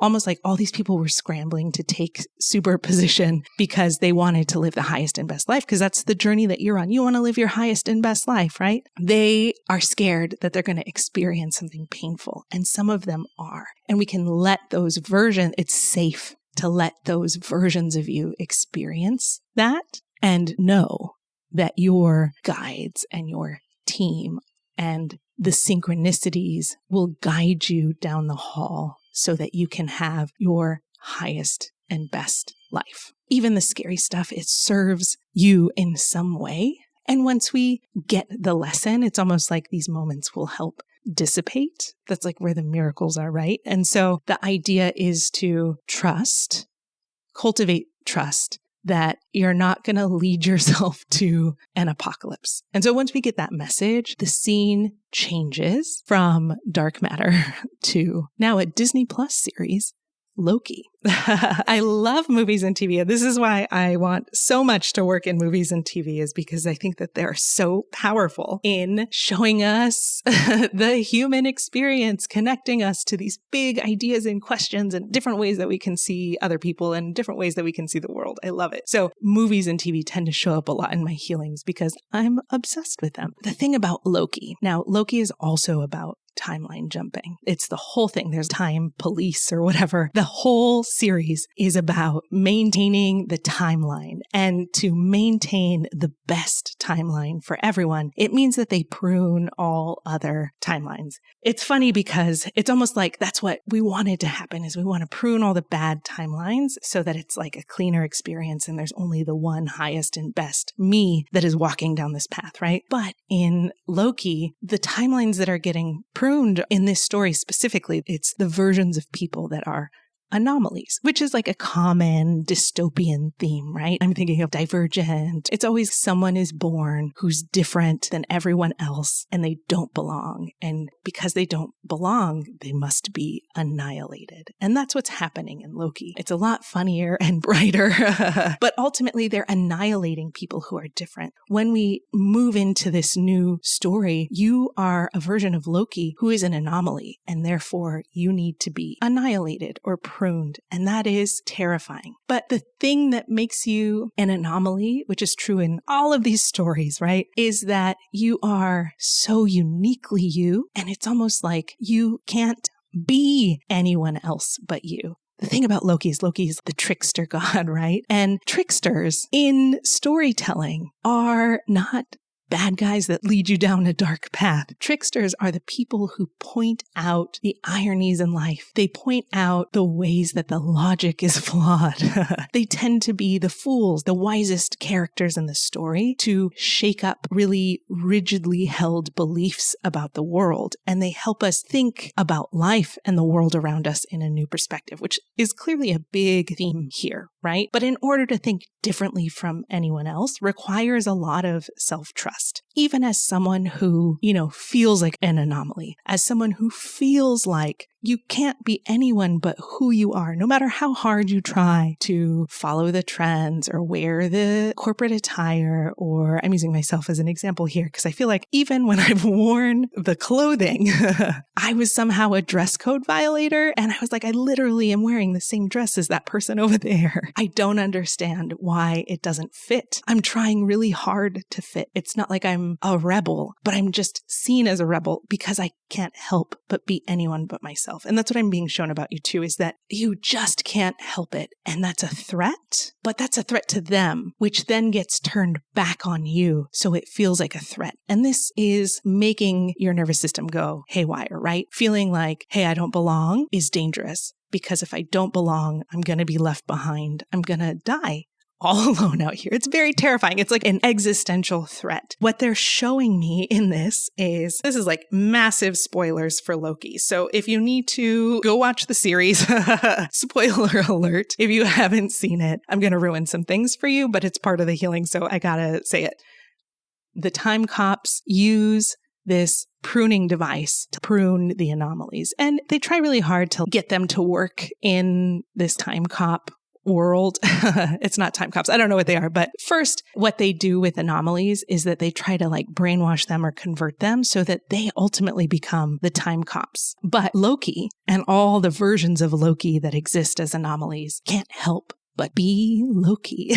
Almost like all these people were scrambling to take superposition because they wanted to live the highest and best life, because that's the journey that you're on. You want to live your highest and best life, right? They are scared that they're going to experience something painful, and some of them are. And we can let those versions, it's safe to let those versions of you experience that and know that your guides and your team and the synchronicities will guide you down the hall so that you can have your highest and best life. Even the scary stuff, it serves you in some way. And once we get the lesson, it's almost like these moments will help dissipate. That's like where the miracles are, right? And so the idea is to trust, cultivate trust, that you're not going to lead yourself to an apocalypse. And so once we get that message, the scene changes from dark matter to now a Disney Plus series, Loki. I love movies and TV. This is why I want so much to work in movies and TV, is because I think that they're so powerful in showing us the human experience, connecting us to these big ideas and questions and different ways that we can see other people and different ways that we can see the world. I love it. So movies and TV tend to show up a lot in my healings because I'm obsessed with them. The thing about Loki, now Loki is also about timeline jumping. It's the whole thing. There's time police or whatever. The whole series is about maintaining the timeline, and to maintain the best timeline for everyone, it means that they prune all other timelines. It's funny because it's almost like that's what we wanted to happen, is we want to prune all the bad timelines so that it's like a cleaner experience and there's only the one highest and best me that is walking down this path, right? But in Loki, the timelines that are getting pruned in this story specifically, it's the versions of people that are anomalies, which is like a common dystopian theme, right? I'm thinking of Divergent. It's always someone is born who's different than everyone else and they don't belong. And because they don't belong, they must be annihilated. And that's what's happening in Loki. It's a lot funnier and brighter, but ultimately they're annihilating people who are different. When we move into this new story, you are a version of Loki who is an anomaly, and therefore you need to be annihilated or pruned, and that is terrifying. But the thing that makes you an anomaly, which is true in all of these stories, right, is that you are so uniquely you, and it's almost like you can't be anyone else but you. The thing about Loki is the trickster god, right? And tricksters in storytelling are not bad guys that lead you down a dark path. Tricksters are the people who point out the ironies in life. They point out the ways that the logic is flawed. They tend to be the fools, the wisest characters in the story to shake up really rigidly held beliefs about the world. And they help us think about life and the world around us in a new perspective, which is clearly a big theme here, right? But in order to think differently from anyone else requires a lot of self-trust. Even as someone who, feels like an anomaly, as someone who feels like you can't be anyone but who you are, no matter how hard you try to follow the trends or wear the corporate attire, or I'm using myself as an example here because I feel like even when I've worn the clothing, I was somehow a dress code violator. And I was like, I literally am wearing the same dress as that person over there. I don't understand why it doesn't fit. I'm trying really hard to fit. It's not like I'm a rebel, but I'm just seen as a rebel because I can't help but be anyone but myself. And that's what I'm being shown about you too, is that you just can't help it. And that's a threat, but that's a threat to them, which then gets turned back on you. So it feels like a threat. And this is making your nervous system go haywire, right? Feeling like, hey, I don't belong is dangerous because if I don't belong, I'm going to be left behind. I'm going to die all alone out here. It's very terrifying. It's like an existential threat. What they're showing me in this is like massive spoilers for Loki. So if you need to go watch the series, spoiler alert, if you haven't seen it, I'm going to ruin some things for you, but it's part of the healing. So I got to say it. The time cops use this pruning device to prune the anomalies. And they try really hard to get them to work in this time cop world. It's not time cops. I don't know what they are. But first, what they do with anomalies is that they try to brainwash them or convert them so that they ultimately become the time cops. But Loki and all the versions of Loki that exist as anomalies can't help but be Loki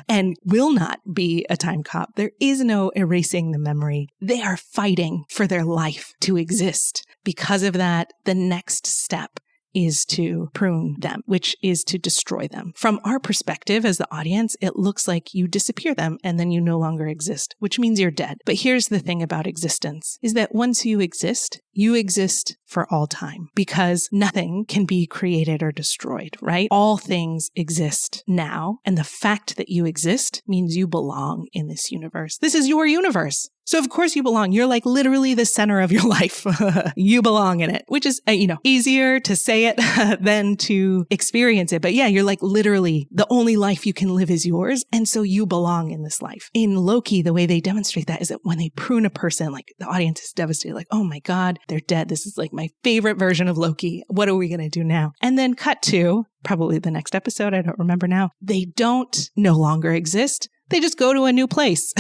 and will not be a time cop. There is no erasing the memory. They are fighting for their life to exist. Because of that, the next step is to prune them, which is to destroy them. From our perspective as the audience, it looks like you disappear them and then you no longer exist, which means you're dead. But here's the thing about existence, is that once you exist for all time because nothing can be created or destroyed, right? All things exist now. And the fact that you exist means you belong in this universe. This is your universe. So of course you belong. You're literally the center of your life. You belong in it, which is, easier to say it than to experience it. But yeah, you're literally the only life you can live is yours. And so you belong in this life. In Loki, the way they demonstrate that is that when they prune a person, the audience is devastated. Oh my God, they're dead. This is my favorite version of Loki. What are we going to do now? And then cut to probably the next episode. I don't remember now. They don't no longer exist. They just go to a new place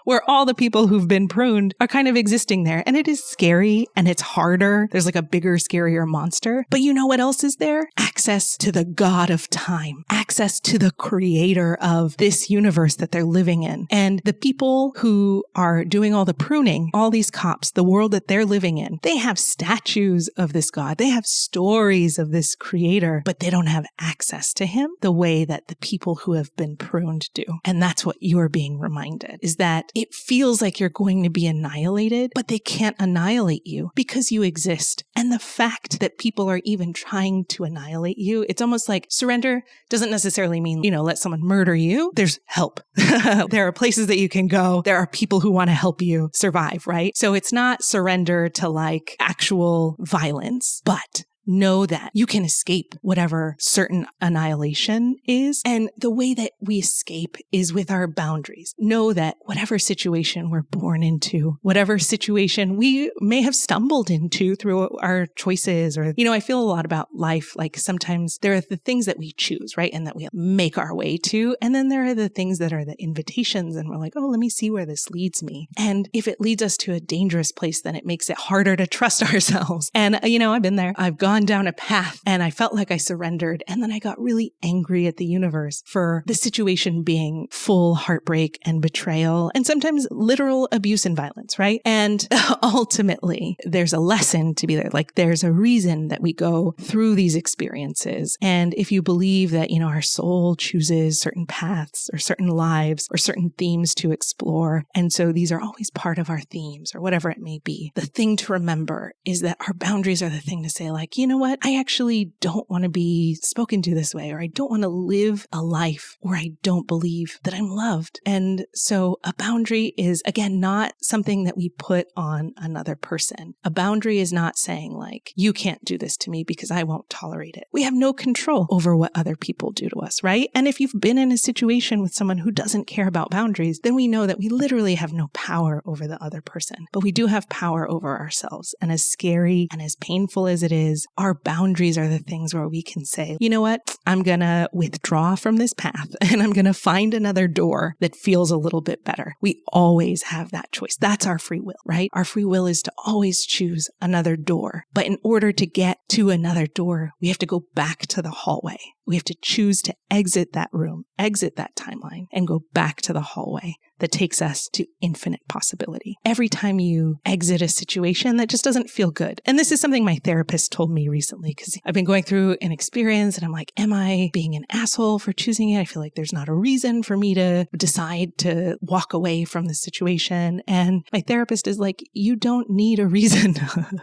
where all the people who've been pruned are kind of existing there. And it is scary and it's harder. There's a bigger, scarier monster. But you know what else is there? Access to the God of time, access to the creator of this universe that they're living in. And the people who are doing all the pruning, all these cops, the world that they're living in, they have statues of this God. They have stories of this creator, but they don't have access to him the way that the people who have been pruned do. And that's what you're being reminded, is that it feels like you're going to be annihilated, but they can't annihilate you because you exist. And the fact that people are even trying to annihilate you, it's almost like surrender doesn't necessarily mean, let someone murder you. There's help. There are places that you can go. There are people who want to help you survive, right? So it's not surrender to actual violence, but know that you can escape whatever certain annihilation is. And the way that we escape is with our boundaries. Know that whatever situation we're born into, whatever situation we may have stumbled into through our choices, or, I feel a lot about life. Sometimes there are the things that we choose, right? And that we make our way to. And then there are the things that are the invitations. And we're like, oh, let me see where this leads me. And if it leads us to a dangerous place, then it makes it harder to trust ourselves. And, I've been there. I've gone gone down a path and I felt like I surrendered. And then I got really angry at the universe for the situation being full heartbreak and betrayal and sometimes literal abuse and violence, right? And ultimately, there's a lesson to be there. Like there's a reason that we go through these experiences. And if you believe that, our soul chooses certain paths or certain lives or certain themes to explore, and so these are always part of our themes or whatever it may be, the thing to remember is that our boundaries are the thing to say, like, you know what? I actually don't want to be spoken to this way, or I don't want to live a life where I don't believe that I'm loved. And so a boundary is, again, not something that we put on another person. A boundary is not saying like, you can't do this to me because I won't tolerate it. We have no control over what other people do to us, right? And if you've been in a situation with someone who doesn't care about boundaries, then we know that we literally have no power over the other person, but we do have power over ourselves. And as scary and as painful as it is, our boundaries are the things where we can say, you know what? I'm going to withdraw from this path and I'm going to find another door that feels a little bit better. We always have that choice. That's our free will, right? Our free will is to always choose another door. But in order to get to another door, we have to go back to the hallway. We have to choose to exit that room, exit that timeline, and go back to the hallway that takes us to infinite possibility. Every time you exit a situation that just doesn't feel good. And this is something my therapist told me recently, because I've been going through an experience and I'm like, am I being an asshole for choosing it? I feel like there's not a reason for me to decide to walk away from the situation. And my therapist is like, you don't need a reason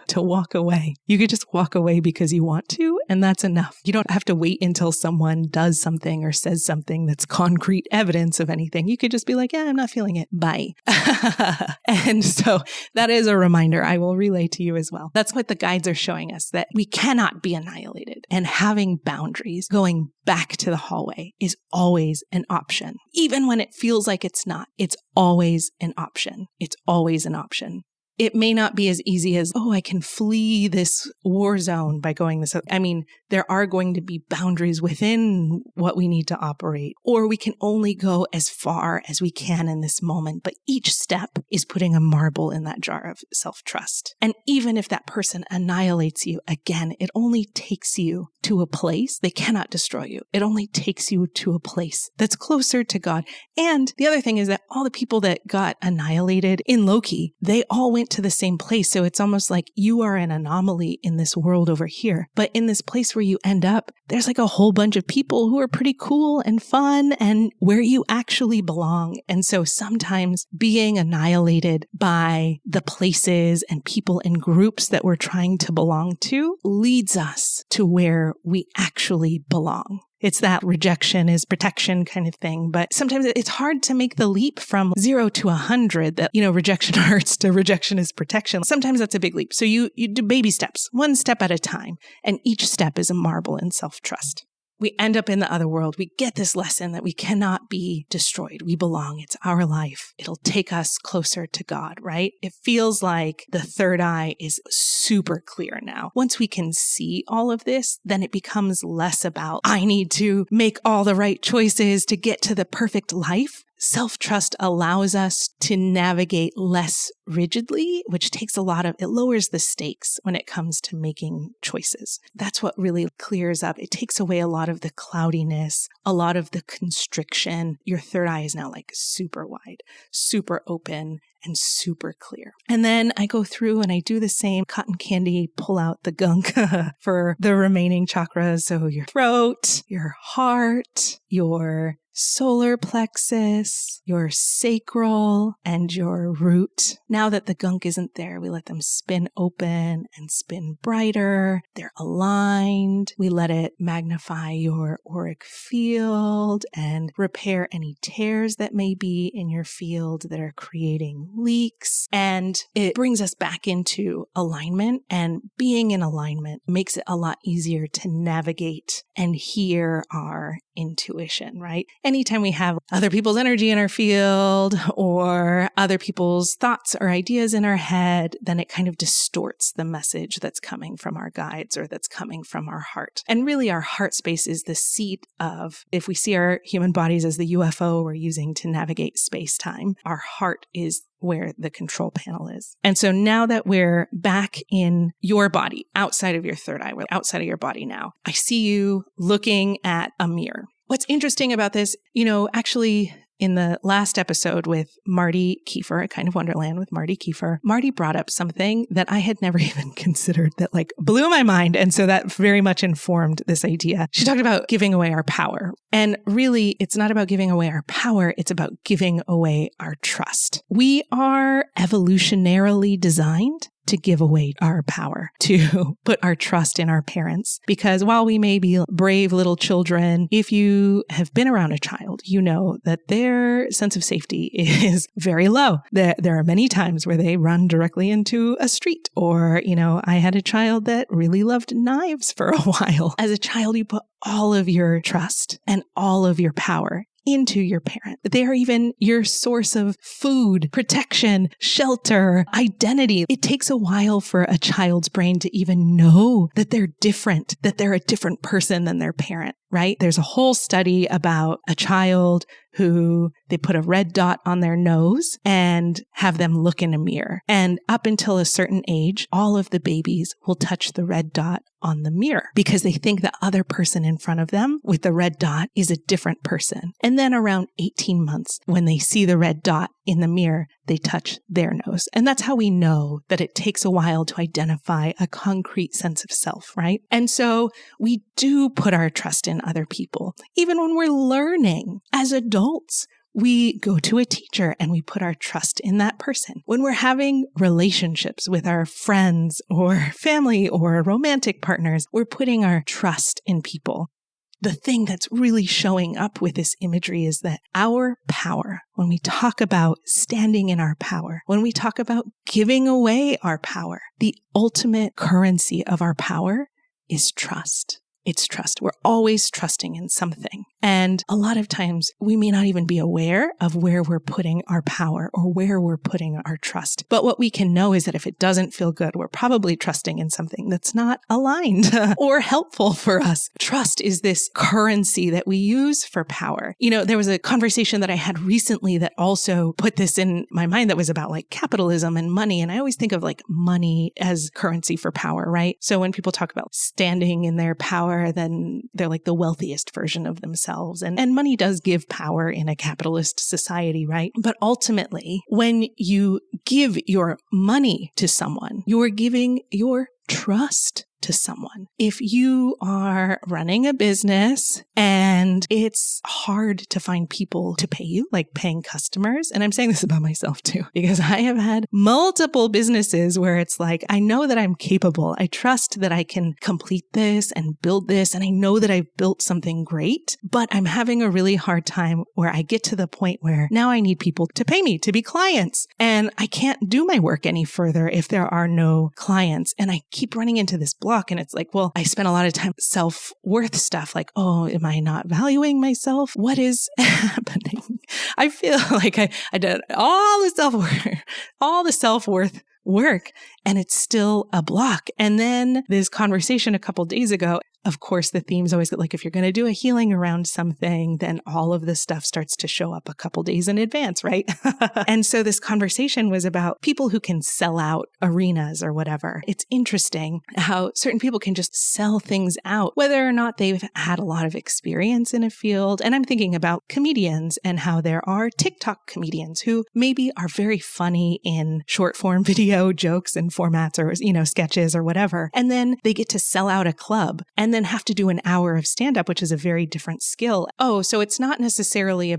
to walk away. You could just walk away because you want to, and that's enough. You don't have to wait until someone does something or says something that's concrete evidence of anything. You could just be like, yeah, I'm not feeling it. Bye. And so that is a reminder I will relay to you as well. That's what the guides are showing us, that we cannot be annihilated. And having boundaries, going back to the hallway, is always an option. Even when it feels like it's not, it's always an option. It's always an option. It may not be as easy as, oh, I can flee this war zone by going this. I mean, there are going to be boundaries within what we need to operate, or we can only go as far as we can in this moment. But each step is putting a marble in that jar of self-trust. And even if that person annihilates you, again, it only takes you to a place. They cannot destroy you. It only takes you to a place that's closer to God. And the other thing is that all the people that got annihilated in Loki, they all went to the same place. So it's almost like you are an anomaly in this world over here. But in this place where you end up, there's like a whole bunch of people who are pretty cool and fun and where you actually belong. And so sometimes being annihilated by the places and people and groups that we're trying to belong to leads us to where we actually belong. It's that rejection is protection kind of thing. But sometimes it's hard to make the leap from 0 to 100 that, rejection hurts to rejection is protection. Sometimes that's a big leap. So you do baby steps, one step at a time. And each step is a marble in self-trust. We end up in the other world. We get this lesson that we cannot be destroyed. We belong. It's our life. It'll take us closer to God, right? It feels like the third eye is super clear now. Once we can see all of this, then it becomes less about, I need to make all the right choices to get to the perfect life. Self-trust allows us to navigate less rigidly, which takes it lowers the stakes when it comes to making choices. That's what really clears up. It takes away a lot of the cloudiness, a lot of the constriction. Your third eye is now like super wide, super open, and super clear. And then I go through and I do the same cotton candy, pull out the gunk for the remaining chakras. So your throat, your heart, your solar plexus, your sacral, and your root. Now that the gunk isn't there, we let them spin open and spin brighter. They're aligned. We let it magnify your auric field and repair any tears that may be in your field that are creating leaks. And it brings us back into alignment, and being in alignment makes it a lot easier to navigate and hear our intuition, right? anytime we have other people's energy in our field or other people's thoughts or ideas in our head, then it kind of distorts the message that's coming from our guides or that's coming from our heart. And really our heart space is the seat of, if we see our human bodies as the UFO we're using to navigate space-time, our heart is where the control panel is. And so now that we're back in your body, outside of your third eye, we're outside of your body now, I see you looking at a mirror. What's interesting about this, actually in the last episode with Marty Kiefer, A Kind of Wonderland with Marty Kiefer, Marty brought up something that I had never even considered that blew my mind. And so that very much informed this idea. She talked about giving away our power. And really, it's not about giving away our power. It's about giving away our trust. We are evolutionarily designed to give away our power, to put our trust in our parents. Because while we may be brave little children, if you have been around a child, you know that their sense of safety is very low. There are many times where they run directly into a street. Or, I had a child that really loved knives for a while. As a child, you put all of your trust and all of your power into your parent. They are even your source of food, protection, shelter, identity. It takes a while for a child's brain to even know that they're different, that they're a different person than their parent, right? There's a whole study about a child who they put a red dot on their nose and have them look in a mirror. And up until a certain age, all of the babies will touch the red dot on the mirror because they think the other person in front of them with the red dot is a different person. And then around 18 months, when they see the red dot in the mirror, they touch their nose. And that's how we know that it takes a while to identify a concrete sense of self, right? And so we do put our trust in other people, even when we're learning as adults. We go to a teacher and we put our trust in that person. When we're having relationships with our friends or family or romantic partners, we're putting our trust in people. The thing that's really showing up with this imagery is that our power, when we talk about standing in our power, when we talk about giving away our power, the ultimate currency of our power is trust. It's trust. We're always trusting in something. And a lot of times we may not even be aware of where we're putting our power or where we're putting our trust. But what we can know is that if it doesn't feel good, we're probably trusting in something that's not aligned or helpful for us. Trust is this currency that we use for power. There was a conversation that I had recently that also put this in my mind that was about capitalism and money. And I always think of money as currency for power, right? So when people talk about standing in their power, then they're the wealthiest version of themselves. And money does give power in a capitalist society, right? But ultimately, when you give your money to someone, you're giving your trust to someone. If you are running a business and it's hard to find people to pay you, like paying customers, and I'm saying this about myself too, because I have had multiple businesses where it's I know that I'm capable. I trust that I can complete this and build this, and I know that I've built something great, but I'm having a really hard time where I get to the point where now I need people to pay me to be clients, and I can't do my work any further if there are no clients. And I keep running into this block. And it's I spent a lot of time self-worth stuff, am I not valuing myself? What is happening? I feel like I did all the self-worth work, and it's still a block. And then this conversation a couple days ago, of course, the theme's always if you're going to do a healing around something, then all of this stuff starts to show up a couple days in advance, right? And so this conversation was about people who can sell out arenas or whatever. It's interesting how certain people can just sell things out, whether or not they've had a lot of experience in a field. And I'm thinking about comedians and how there are TikTok comedians who maybe are very funny in short form video jokes and formats or, sketches or whatever. And then they get to sell out a club and then have to do an hour of stand-up, which is a very different skill. Oh, so it's not necessarily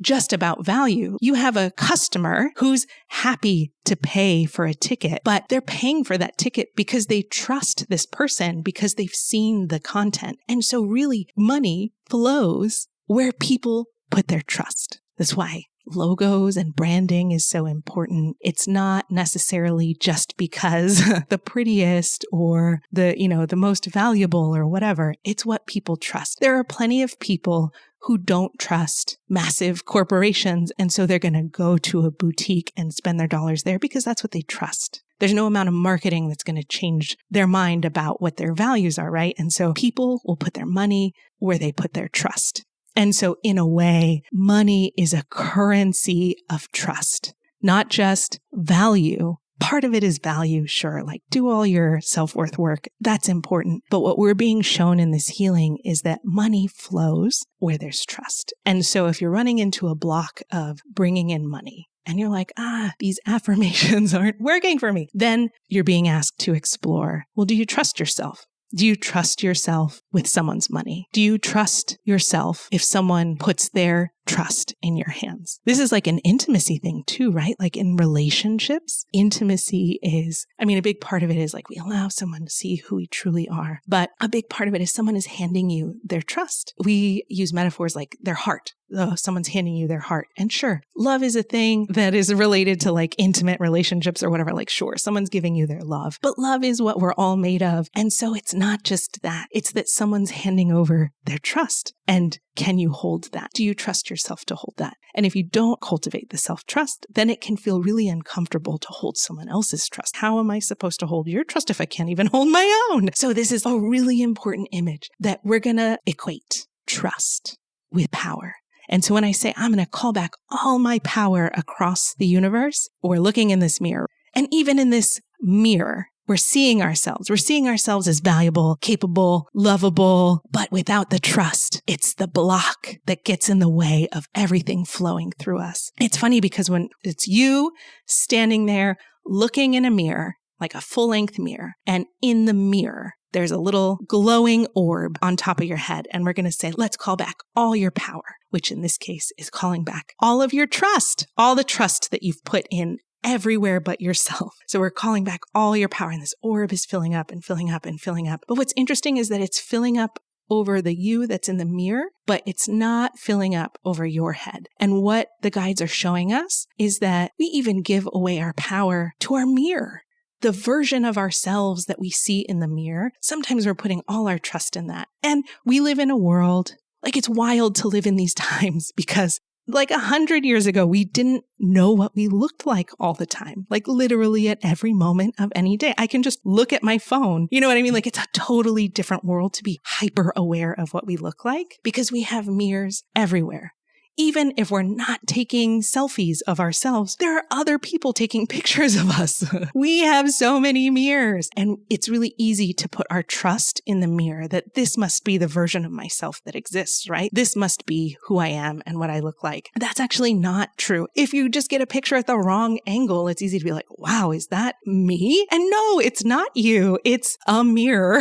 just about value. You have a customer who's happy to pay for a ticket, but they're paying for that ticket because they trust this person, because they've seen the content. And so really money flows where people put their trust. That's why logos and branding is so important. It's not necessarily just because the prettiest or the most valuable or whatever. It's what people trust. There are plenty of people who don't trust massive corporations. And so they're going to go to a boutique and spend their dollars there because that's what they trust. There's no amount of marketing that's going to change their mind about what their values are, right? And so people will put their money where they put their trust. And so in a way, money is a currency of trust, not just value. Part of it is value, sure, like do all your self-worth work. That's important. But what we're being shown in this healing is that money flows where there's trust. And so if you're running into a block of bringing in money, and you're like, these affirmations aren't working for me, then you're being asked to explore, well, do you trust yourself? Do you trust yourself with someone's money? Do you trust yourself if someone puts their trust in your hands? This is like an intimacy thing too, right? Like in relationships, intimacy is, a big part of it is like we allow someone to see who we truly are. But a big part of it is someone is handing you their trust. We use metaphors like their heart. Oh, someone's handing you their heart. And sure, love is a thing that is related to like intimate relationships or whatever. Like, sure, someone's giving you their love, but love is what we're all made of. And so it's not just that. It's that someone's handing over their trust. And can you hold that? Do you trust yourself to hold that? And if you don't cultivate the self-trust, then it can feel really uncomfortable to hold someone else's trust. How am I supposed to hold your trust if I can't even hold my own? So this is a really important image that we're going to equate trust with power. And so when I say I'm going to call back all my power across the universe, we're looking in this mirror. And even in this mirror, we're seeing ourselves. We're seeing ourselves as valuable, capable, lovable, but without the trust, it's the block that gets in the way of everything flowing through us. It's funny because when it's you standing there looking in a mirror, like a full-length mirror, and in the mirror, there's a little glowing orb on top of your head. And we're going to say, let's call back all your power, which in this case is calling back all of your trust, all the trust that you've put in everywhere but yourself. So we're calling back all your power, and this orb is filling up and filling up and filling up. But what's interesting is that it's filling up over the you that's in the mirror, but it's not filling up over your head. And what the guides are showing us is that we even give away our power to our mirror. The version of ourselves that we see in the mirror, sometimes we're putting all our trust in that. And we live in a world, like it's wild to live in these times because like 100 years ago, we didn't know what we looked like all the time, like literally at every moment of any day. I can just look at my phone. You know what I mean? Like it's a totally different world to be hyper aware of what we look like because we have mirrors everywhere. Even if we're not taking selfies of ourselves, there are other people taking pictures of us. We have so many mirrors. And it's really easy to put our trust in the mirror that this must be the version of myself that exists, right? This must be who I am and what I look like. That's actually not true. If you just get a picture at the wrong angle, it's easy to be like, wow, is that me? And no, it's not you. It's a mirror.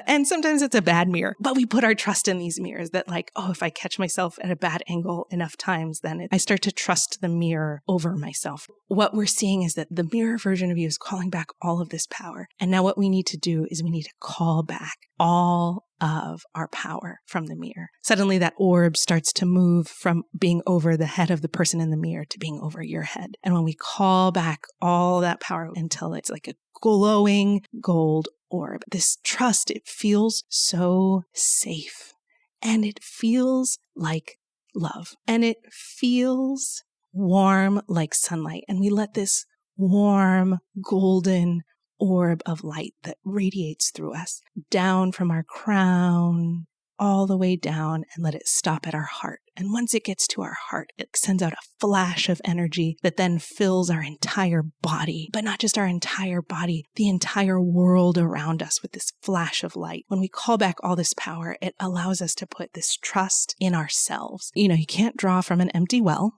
And sometimes it's a bad mirror. But we put our trust in these mirrors that like, oh, if I catch myself at a bad angle enough times, then I start to trust the mirror over myself. What we're seeing is that the mirror version of you is calling back all of this power. And now what we need to do is we need to call back all of our power from the mirror. Suddenly that orb starts to move from being over the head of the person in the mirror to being over your head. And when we call back all that power until it's like a glowing gold orb, this trust, it feels so safe and it feels like love. And it feels warm like sunlight. And we let this warm, golden orb of light that radiates through us down from our crown all the way down and let it stop at our heart. And once it gets to our heart, it sends out a flash of energy that then fills our entire body, but not just our entire body, the entire world around us with this flash of light. When we call back all this power, it allows us to put this trust in ourselves. You know, you can't draw from an empty well.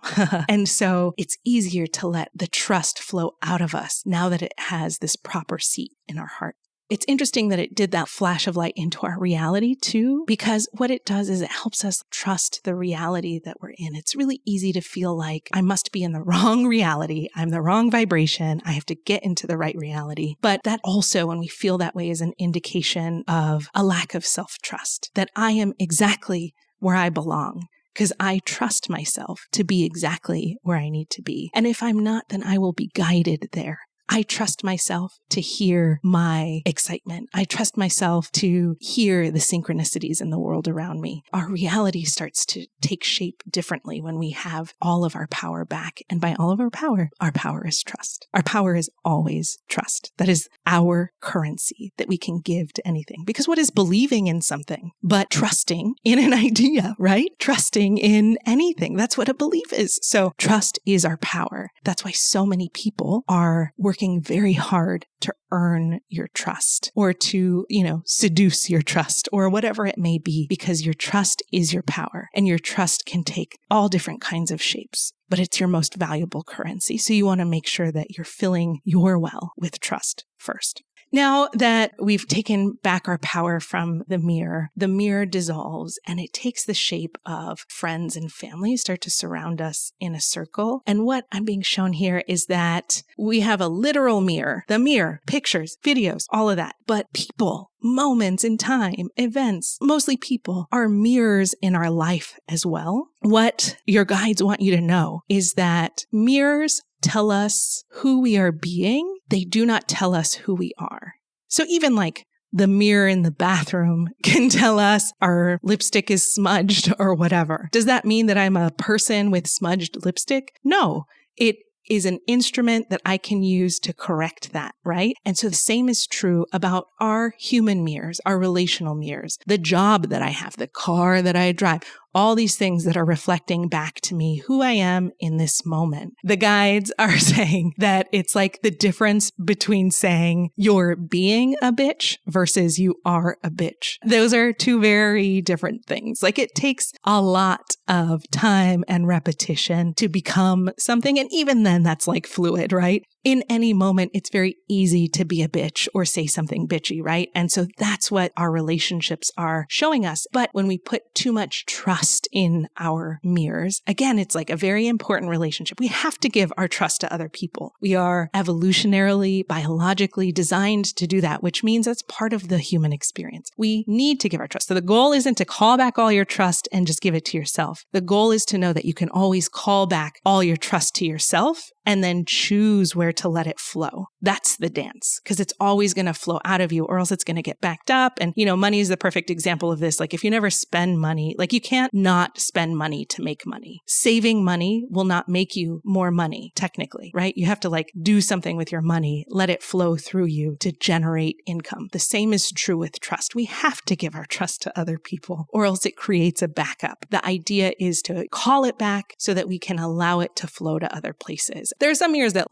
And so it's easier to let the trust flow out of us now that it has this proper seat in our heart. It's interesting that it did that flash of light into our reality too, because what it does is it helps us trust the reality that we're in. It's really easy to feel like I must be in the wrong reality. I'm the wrong vibration. I have to get into the right reality. But that also, when we feel that way, is an indication of a lack of self-trust, that I am exactly where I belong, because I trust myself to be exactly where I need to be. And if I'm not, then I will be guided there. I trust myself to hear my excitement. I trust myself to hear the synchronicities in the world around me. Our reality starts to take shape differently when we have all of our power back. And by all of our power is trust. Our power is always trust. That is our currency that we can give to anything. Because what is believing in something but trusting in an idea, right? Trusting in anything. That's what a belief is. So trust is our power. That's why so many people are working very hard to earn your trust or to, seduce your trust or whatever it may be, because your trust is your power and your trust can take all different kinds of shapes, but it's your most valuable currency. So you want to make sure that you're filling your well with trust first. Now that we've taken back our power from the mirror dissolves and it takes the shape of friends and family start to surround us in a circle. And what I'm being shown here is that we have a literal mirror, the mirror, pictures, videos, all of that. But people, moments in time, events, mostly people, are mirrors in our life as well. What your guides want you to know is that mirrors tell us who we are being. They do not tell us who we are. So even like the mirror in the bathroom can tell us our lipstick is smudged or whatever. Does that mean that I'm a person with smudged lipstick? No, it is an instrument that I can use to correct that, right? And so the same is true about our human mirrors, our relational mirrors, the job that I have, the car that I drive, all these things that are reflecting back to me who I am in this moment. The guides are saying that it's like the difference between saying you're being a bitch versus you are a bitch. Those are two very different things. Like it takes a lot of time and repetition to become something. And even then that's like fluid, right? In any moment, it's very easy to be a bitch or say something bitchy, right? And so that's what our relationships are showing us. But when we put too much trust in our mirrors, again, it's like a very important relationship. We have to give our trust to other people. We are evolutionarily, biologically designed to do that, which means that's part of the human experience. We need to give our trust. So the goal isn't to call back all your trust and just give it to yourself. The goal is to know that you can always call back all your trust to yourself and then choose where to let it flow. That's the dance, because it's always going to flow out of you or else it's going to get backed up. And, money is the perfect example of this. Like if you never spend money, like you can't not spend money to make money. Saving money will not make you more money, technically, right? You have to like do something with your money, let it flow through you to generate income. The same is true with trust. We have to give our trust to other people or else it creates a backup. The idea is to call it back so that we can allow it to flow to other places. There are some mirrors that,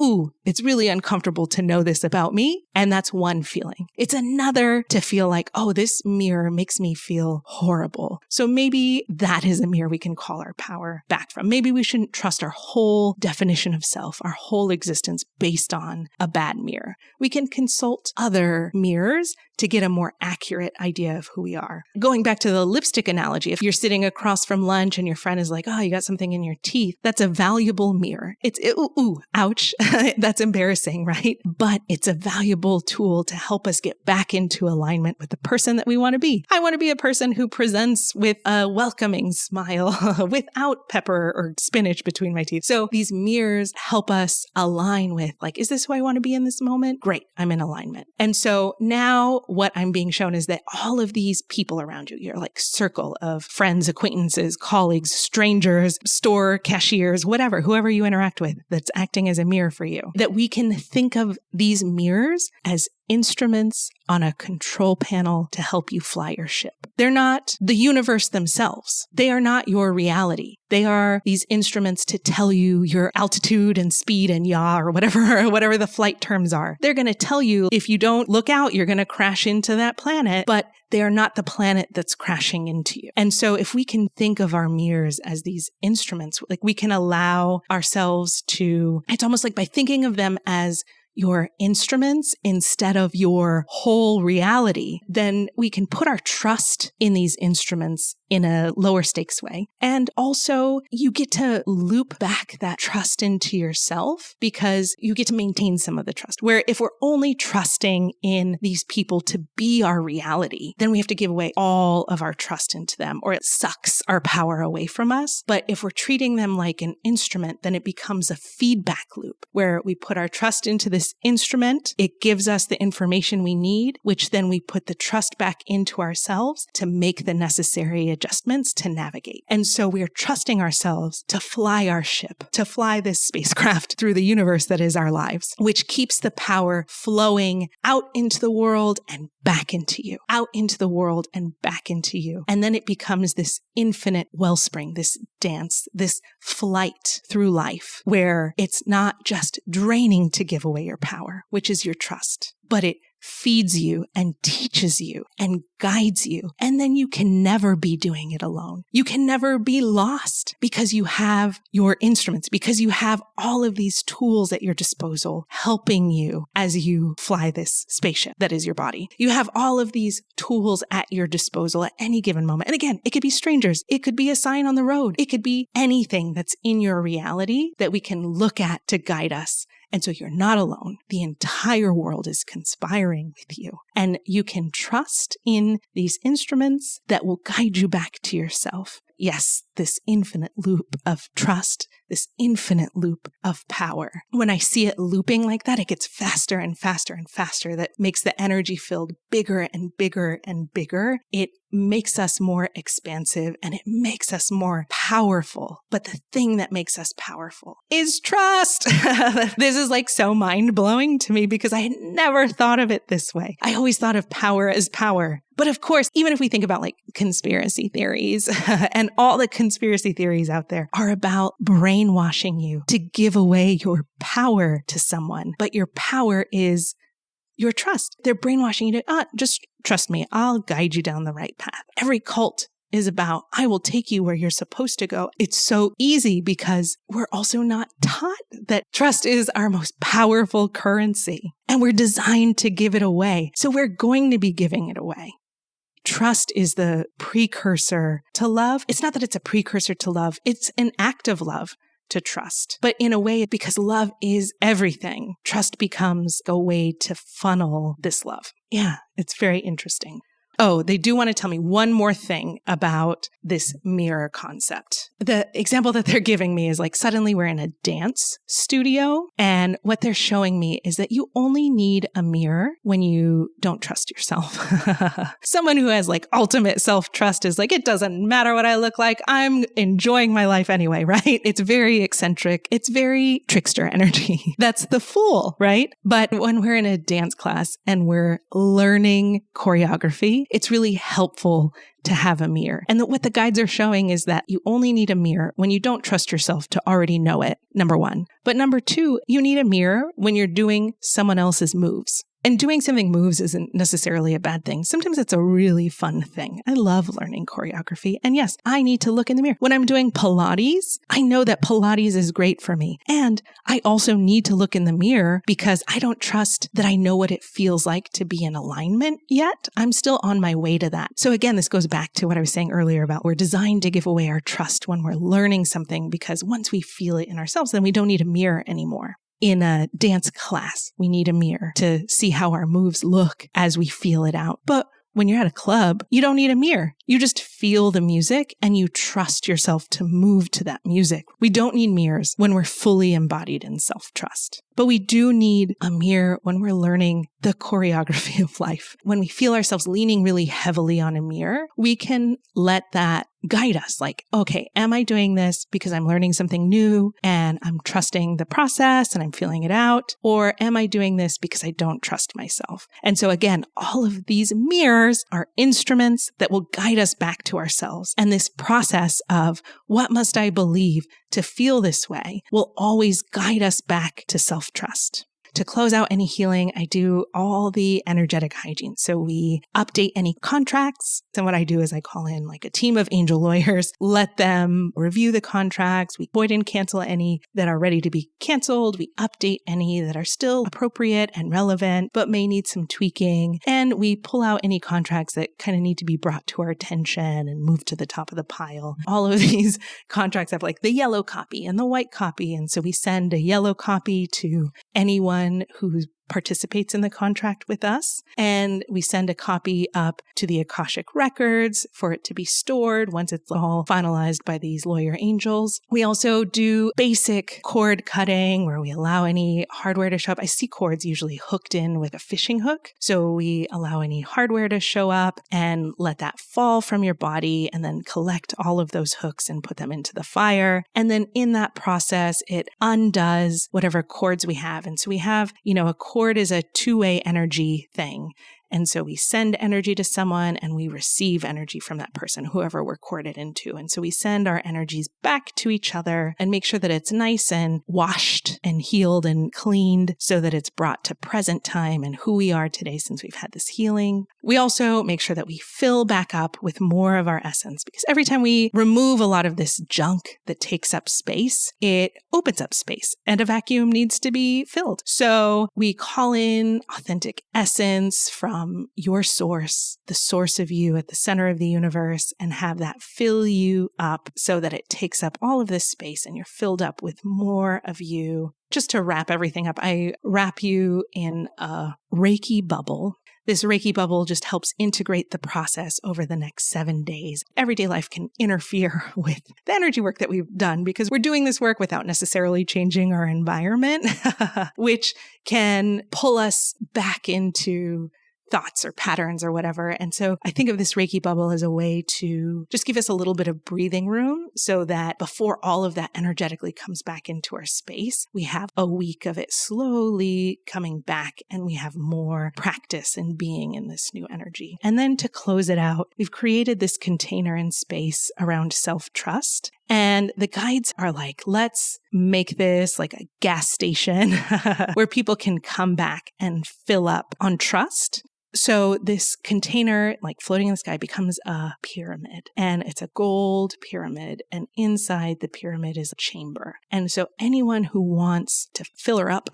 it's really uncomfortable to know this about me. And that's one feeling. It's another to feel like, this mirror makes me feel horrible. So maybe that is a mirror we can call our power back from. Maybe we shouldn't trust our whole definition of self, our whole existence based on a bad mirror. We can consult other mirrors to get a more accurate idea of who we are. Going back to the lipstick analogy, if you're sitting across from lunch and your friend is like, you got something in your teeth, that's a valuable mirror. Ouch. That's embarrassing, right? But it's a valuable tool to help us get back into alignment with the person that we want to be. I want to be a person who presents with a welcoming smile without pepper or spinach between my teeth. So these mirrors help us align with like, is this who I want to be in this moment? Great. I'm in alignment. And so now what I'm being shown is that all of these people around you, your like circle of friends, acquaintances, colleagues, strangers, store cashiers, whoever you interact with that's acting as a mirror for you, that we can think of these mirrors as instruments on a control panel to help you fly your ship. They're not the universe themselves. They are not your reality. They are these instruments to tell you your altitude and speed and yaw or whatever the flight terms are. They're going to tell you if you don't look out, you're going to crash into that planet, but they are not the planet that's crashing into you. And so if we can think of our mirrors as these instruments, like we can allow ourselves to, it's almost like by thinking of them as your instruments instead of your whole reality, then we can put our trust in these instruments in a lower stakes way. And also you get to loop back that trust into yourself because you get to maintain some of the trust. Where if we're only trusting in these people to be our reality, then we have to give away all of our trust into them, or it sucks our power away from us. But if we're treating them like an instrument, then it becomes a feedback loop where we put our trust into this instrument. It gives us the information we need, which then we put the trust back into ourselves to make the necessary adjustments to navigate. And so we're trusting ourselves to fly our ship, to fly this spacecraft through the universe that is our lives, which keeps the power flowing out into the world and back into you, out into the world and back into you. And then it becomes this infinite wellspring, this dance, this flight through life where it's not just draining to give away your power, which is your trust, but it feeds you and teaches you and guides you. And then you can never be doing it alone. You can never be lost because you have your instruments, because you have all of these tools at your disposal helping you as you fly this spaceship that is your body. You have all of these tools at your disposal at any given moment. And again, it could be strangers. It could be a sign on the road. It could be anything that's in your reality that we can look at to guide us. And so you're not alone. The entire world is conspiring with you. And you can trust in these instruments that will guide you back to yourself. Yes, this infinite loop of trust, this infinite loop of power. When I see it looping like that, it gets faster and faster and faster. That makes the energy field bigger and bigger and bigger. It makes us more expansive and it makes us more powerful. But the thing that makes us powerful is trust. This is like so mind-blowing to me because I had never thought of it this way. I always thought of power as power. But of course, even if we think about like conspiracy theories and all the conspiracy theories out there are about brainwashing you to give away your power to someone. But your power is your trust. They're brainwashing you to, just trust me, I'll guide you down the right path. Every cult is about, I will take you where you're supposed to go. It's so easy because we're also not taught that trust is our most powerful currency and we're designed to give it away. So we're going to be giving it away. Trust is the precursor to love. It's not that it's a precursor to love. It's an act of love to trust. But in a way, because love is everything, trust becomes a way to funnel this love. Yeah, it's very interesting. Oh, they do want to tell me one more thing about this mirror concept. The example that they're giving me is like suddenly we're in a dance studio and what they're showing me is that you only need a mirror when you don't trust yourself. Someone who has like ultimate self-trust is like, it doesn't matter what I look like. I'm enjoying my life anyway, right? It's very eccentric. It's very trickster energy. That's the fool, right? But when we're in a dance class and we're learning choreography, it's really helpful to have a mirror. And what the guides are showing is that you only need a mirror when you don't trust yourself to already know it, number one. But number two, you need a mirror when you're doing someone else's moves. And doing something moves isn't necessarily a bad thing. Sometimes it's a really fun thing. I love learning choreography. And yes, I need to look in the mirror. When I'm doing Pilates, I know that Pilates is great for me. And I also need to look in the mirror because I don't trust that I know what it feels like to be in alignment yet. I'm still on my way to that. So again, this goes back to what I was saying earlier about we're designed to give away our trust when we're learning something because once we feel it in ourselves, then we don't need a mirror anymore. In a dance class, we need a mirror to see how our moves look as we feel it out. But when you're at a club, you don't need a mirror. You just feel the music and you trust yourself to move to that music. We don't need mirrors when we're fully embodied in self-trust. But we do need a mirror when we're learning the choreography of life. When we feel ourselves leaning really heavily on a mirror, we can let that guide us. Like, okay, am I doing this because I'm learning something new and I'm trusting the process and I'm feeling it out? Or am I doing this because I don't trust myself? And so again, all of these mirrors are instruments that will guide us back to ourselves. And this process of what must I believe to feel this way will always guide us back to self-trust. to close out any healing, I do all the energetic hygiene. So we update any contracts. And what I do is I call in like a team of angel lawyers, let them review the contracts. We void and cancel any that are ready to be canceled. We update any that are still appropriate and relevant, but may need some tweaking. And we pull out any contracts that kind of need to be brought to our attention and moved to the top of the pile. All of these contracts have like the yellow copy and the white copy. And so we send a yellow copy to anyone who participates in the contract with us. And we send a copy up to the Akashic records for it to be stored once it's all finalized by these lawyer angels. We also do basic cord cutting where we allow any hardware to show up. I see cords usually hooked in with a fishing hook. So we allow any hardware to show up and let that fall from your body and then collect all of those hooks and put them into the fire. And then in that process, it undoes whatever cords we have. And so we have, a cord is a two-way energy thing. And so we send energy to someone and we receive energy from that person, whoever we're corded into. And so we send our energies back to each other and make sure that it's nice and washed and healed and cleaned so that it's brought to present time and who we are today since we've had this healing. We also make sure that we fill back up with more of our essence because every time we remove a lot of this junk that takes up space, it opens up space and a vacuum needs to be filled. So we call in authentic essence from your source, the source of you at the center of the universe, and have that fill you up so that it takes up all of this space and you're filled up with more of you. Just to wrap everything up, I wrap you in a Reiki bubble. This Reiki bubble just helps integrate the process over the next 7 days. Everyday life can interfere with the energy work that we've done because we're doing this work without necessarily changing our environment, which can pull us back into thoughts or patterns or whatever. And so I think of this Reiki bubble as a way to just give us a little bit of breathing room so that before all of that energetically comes back into our space, we have a week of it slowly coming back and we have more practice in being in this new energy. And then to close it out, we've created this container and space around self-trust. And the guides are like, let's make this like a gas station where people can come back and fill up on trust. So this container, like floating in the sky, becomes a pyramid, and it's a gold pyramid, and inside the pyramid is a chamber. And so anyone who wants to fill her up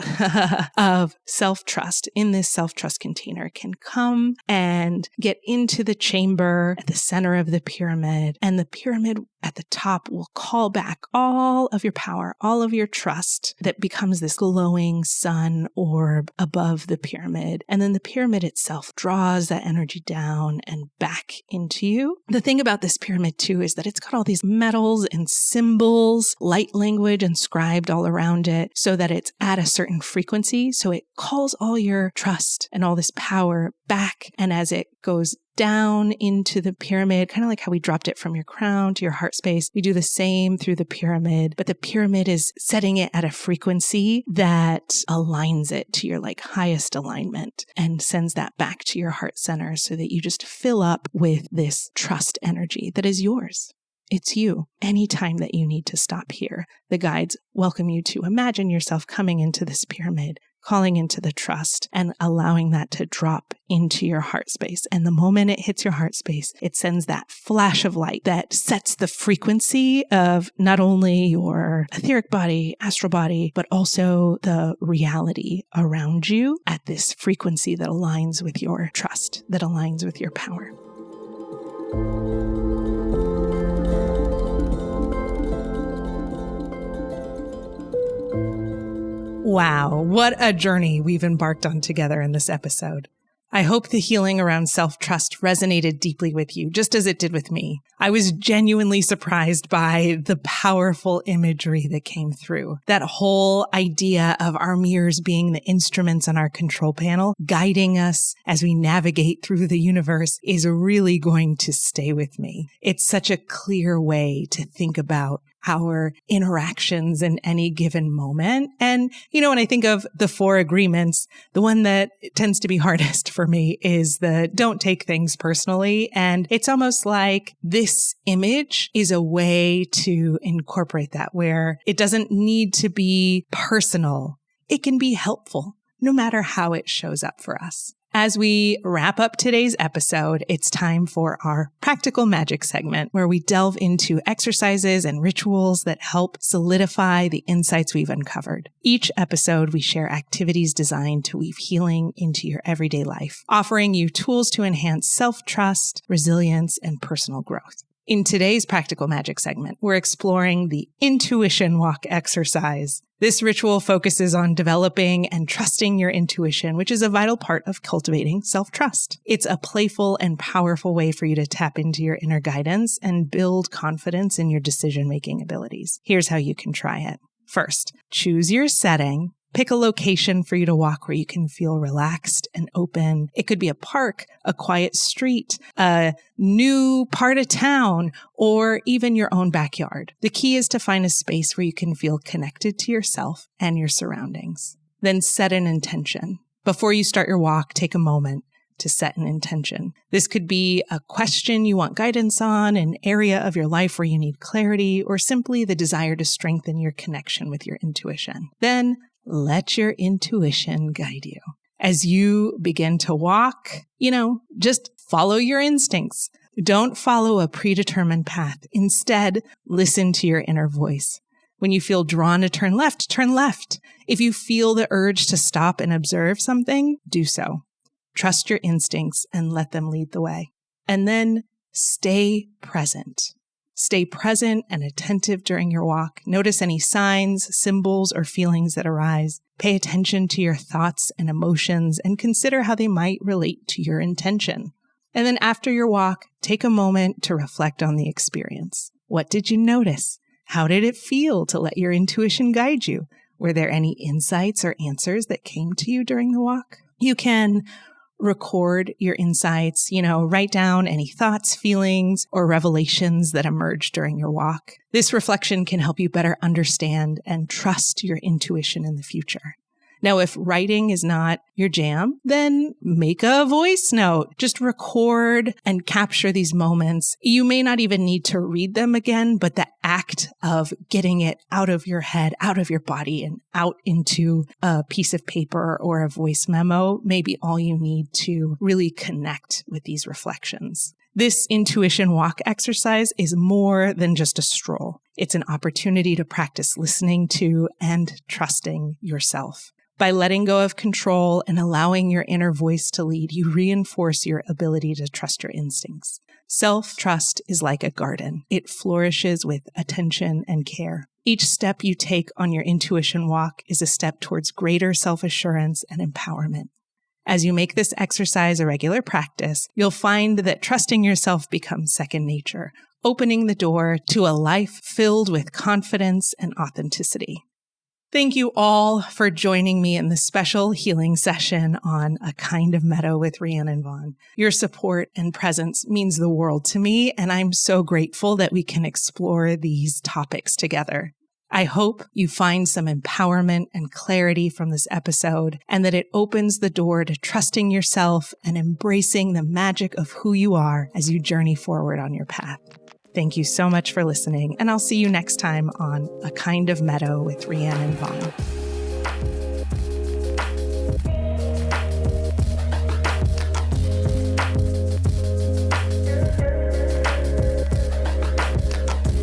of self-trust in this self-trust container can come and get into the chamber at the center of the pyramid, and the pyramid at the top will call back all of your power, all of your trust that becomes this glowing sun orb above the pyramid. And then the pyramid itself draws that energy down and back into you. The thing about this pyramid too is that it's got all these metals and symbols, light language inscribed all around it so that it's at a certain frequency. So it calls all your trust and all this power back. And as it goes down into the pyramid, kind of like how we dropped it from your crown to your heart space, we do the same through the pyramid, but the pyramid is setting it at a frequency that aligns it to your like highest alignment and sends that back to your heart center so that you just fill up with this trust energy that is yours. It's you. Anytime that you need to stop here, the guides welcome you to imagine yourself coming into this pyramid, calling into the trust and allowing that to drop into your heart space. And the moment it hits your heart space, it sends that flash of light that sets the frequency of not only your etheric body, astral body, but also the reality around you at this frequency that aligns with your trust, that aligns with your power. Wow, what a journey we've embarked on together in this episode. I hope the healing around self-trust resonated deeply with you, just as it did with me. I was genuinely surprised by the powerful imagery that came through. That whole idea of our mirrors being the instruments on our control panel, guiding us as we navigate through the universe, is really going to stay with me. It's such a clear way to think about our interactions in any given moment. And, when I think of the 4 agreements, the one that tends to be hardest for me is the don't take things personally. And it's almost like this image is a way to incorporate that where it doesn't need to be personal. It can be helpful. no matter how it shows up for us. As we wrap up today's episode, it's time for our practical magic segment where we delve into exercises and rituals that help solidify the insights we've uncovered. Each episode, we share activities designed to weave healing into your everyday life, offering you tools to enhance self-trust, resilience, and personal growth. In today's practical magic segment, we're exploring the intuition walk exercise. This ritual focuses on developing and trusting your intuition, which is a vital part of cultivating self-trust. It's a playful and powerful way for you to tap into your inner guidance and build confidence in your decision-making abilities. Here's how you can try it. First, choose your setting. Pick a location for you to walk where you can feel relaxed and open. It could be a park, a quiet street, a new part of town, or even your own backyard. The key is to find a space where you can feel connected to yourself and your surroundings. Then set an intention. Before you start your walk, take a moment to set an intention. This could be a question you want guidance on, an area of your life where you need clarity, or simply the desire to strengthen your connection with your intuition. Then let your intuition guide you. As you begin to walk, just follow your instincts. Don't follow a predetermined path. Instead, listen to your inner voice. When you feel drawn to turn left, turn left. If you feel the urge to stop and observe something, do so. Trust your instincts and let them lead the way. And then stay present. Stay present and attentive during your walk. Notice any signs, symbols, or feelings that arise. Pay attention to your thoughts and emotions and consider how they might relate to your intention. And then after your walk, take a moment to reflect on the experience. What did you notice? How did it feel to let your intuition guide you? Were there any insights or answers that came to you during the walk? You can record your insights, write down any thoughts, feelings, or revelations that emerge during your walk. This reflection can help you better understand and trust your intuition in the future. Now, if writing is not your jam, then make a voice note. Just record and capture these moments. You may not even need to read them again, but the act of getting it out of your head, out of your body, and out into a piece of paper or a voice memo may be all you need to really connect with these reflections. This intuition walk exercise is more than just a stroll. It's an opportunity to practice listening to and trusting yourself. By letting go of control and allowing your inner voice to lead, you reinforce your ability to trust your instincts. Self-trust is like a garden. It flourishes with attention and care. Each step you take on your intuition walk is a step towards greater self-assurance and empowerment. As you make this exercise a regular practice, you'll find that trusting yourself becomes second nature, opening the door to a life filled with confidence and authenticity. Thank you all for joining me in this special healing session on A Kind of Meadow with Rhiannon Vaughn. Your support and presence means the world to me, and I'm so grateful that we can explore these topics together. I hope you find some empowerment and clarity from this episode, and that it opens the door to trusting yourself and embracing the magic of who you are as you journey forward on your path. Thank you so much for listening, and I'll see you next time on A Kind of Meadow with Rhiannon Vaughn.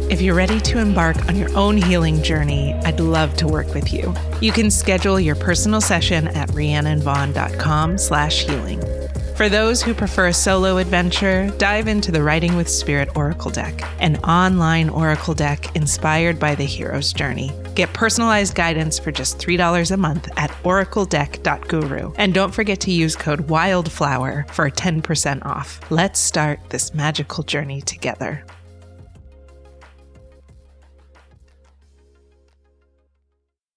If you're ready to embark on your own healing journey, I'd love to work with you. You can schedule your personal session at rhiannonvaughn.com/healing. For those who prefer a solo adventure, dive into the Writing with Spirit Oracle deck, an online oracle deck inspired by the hero's journey. Get personalized guidance for just $3 a month at oracledeck.guru. And don't forget to use code WILDFLOWER for 10% off. Let's start this magical journey together.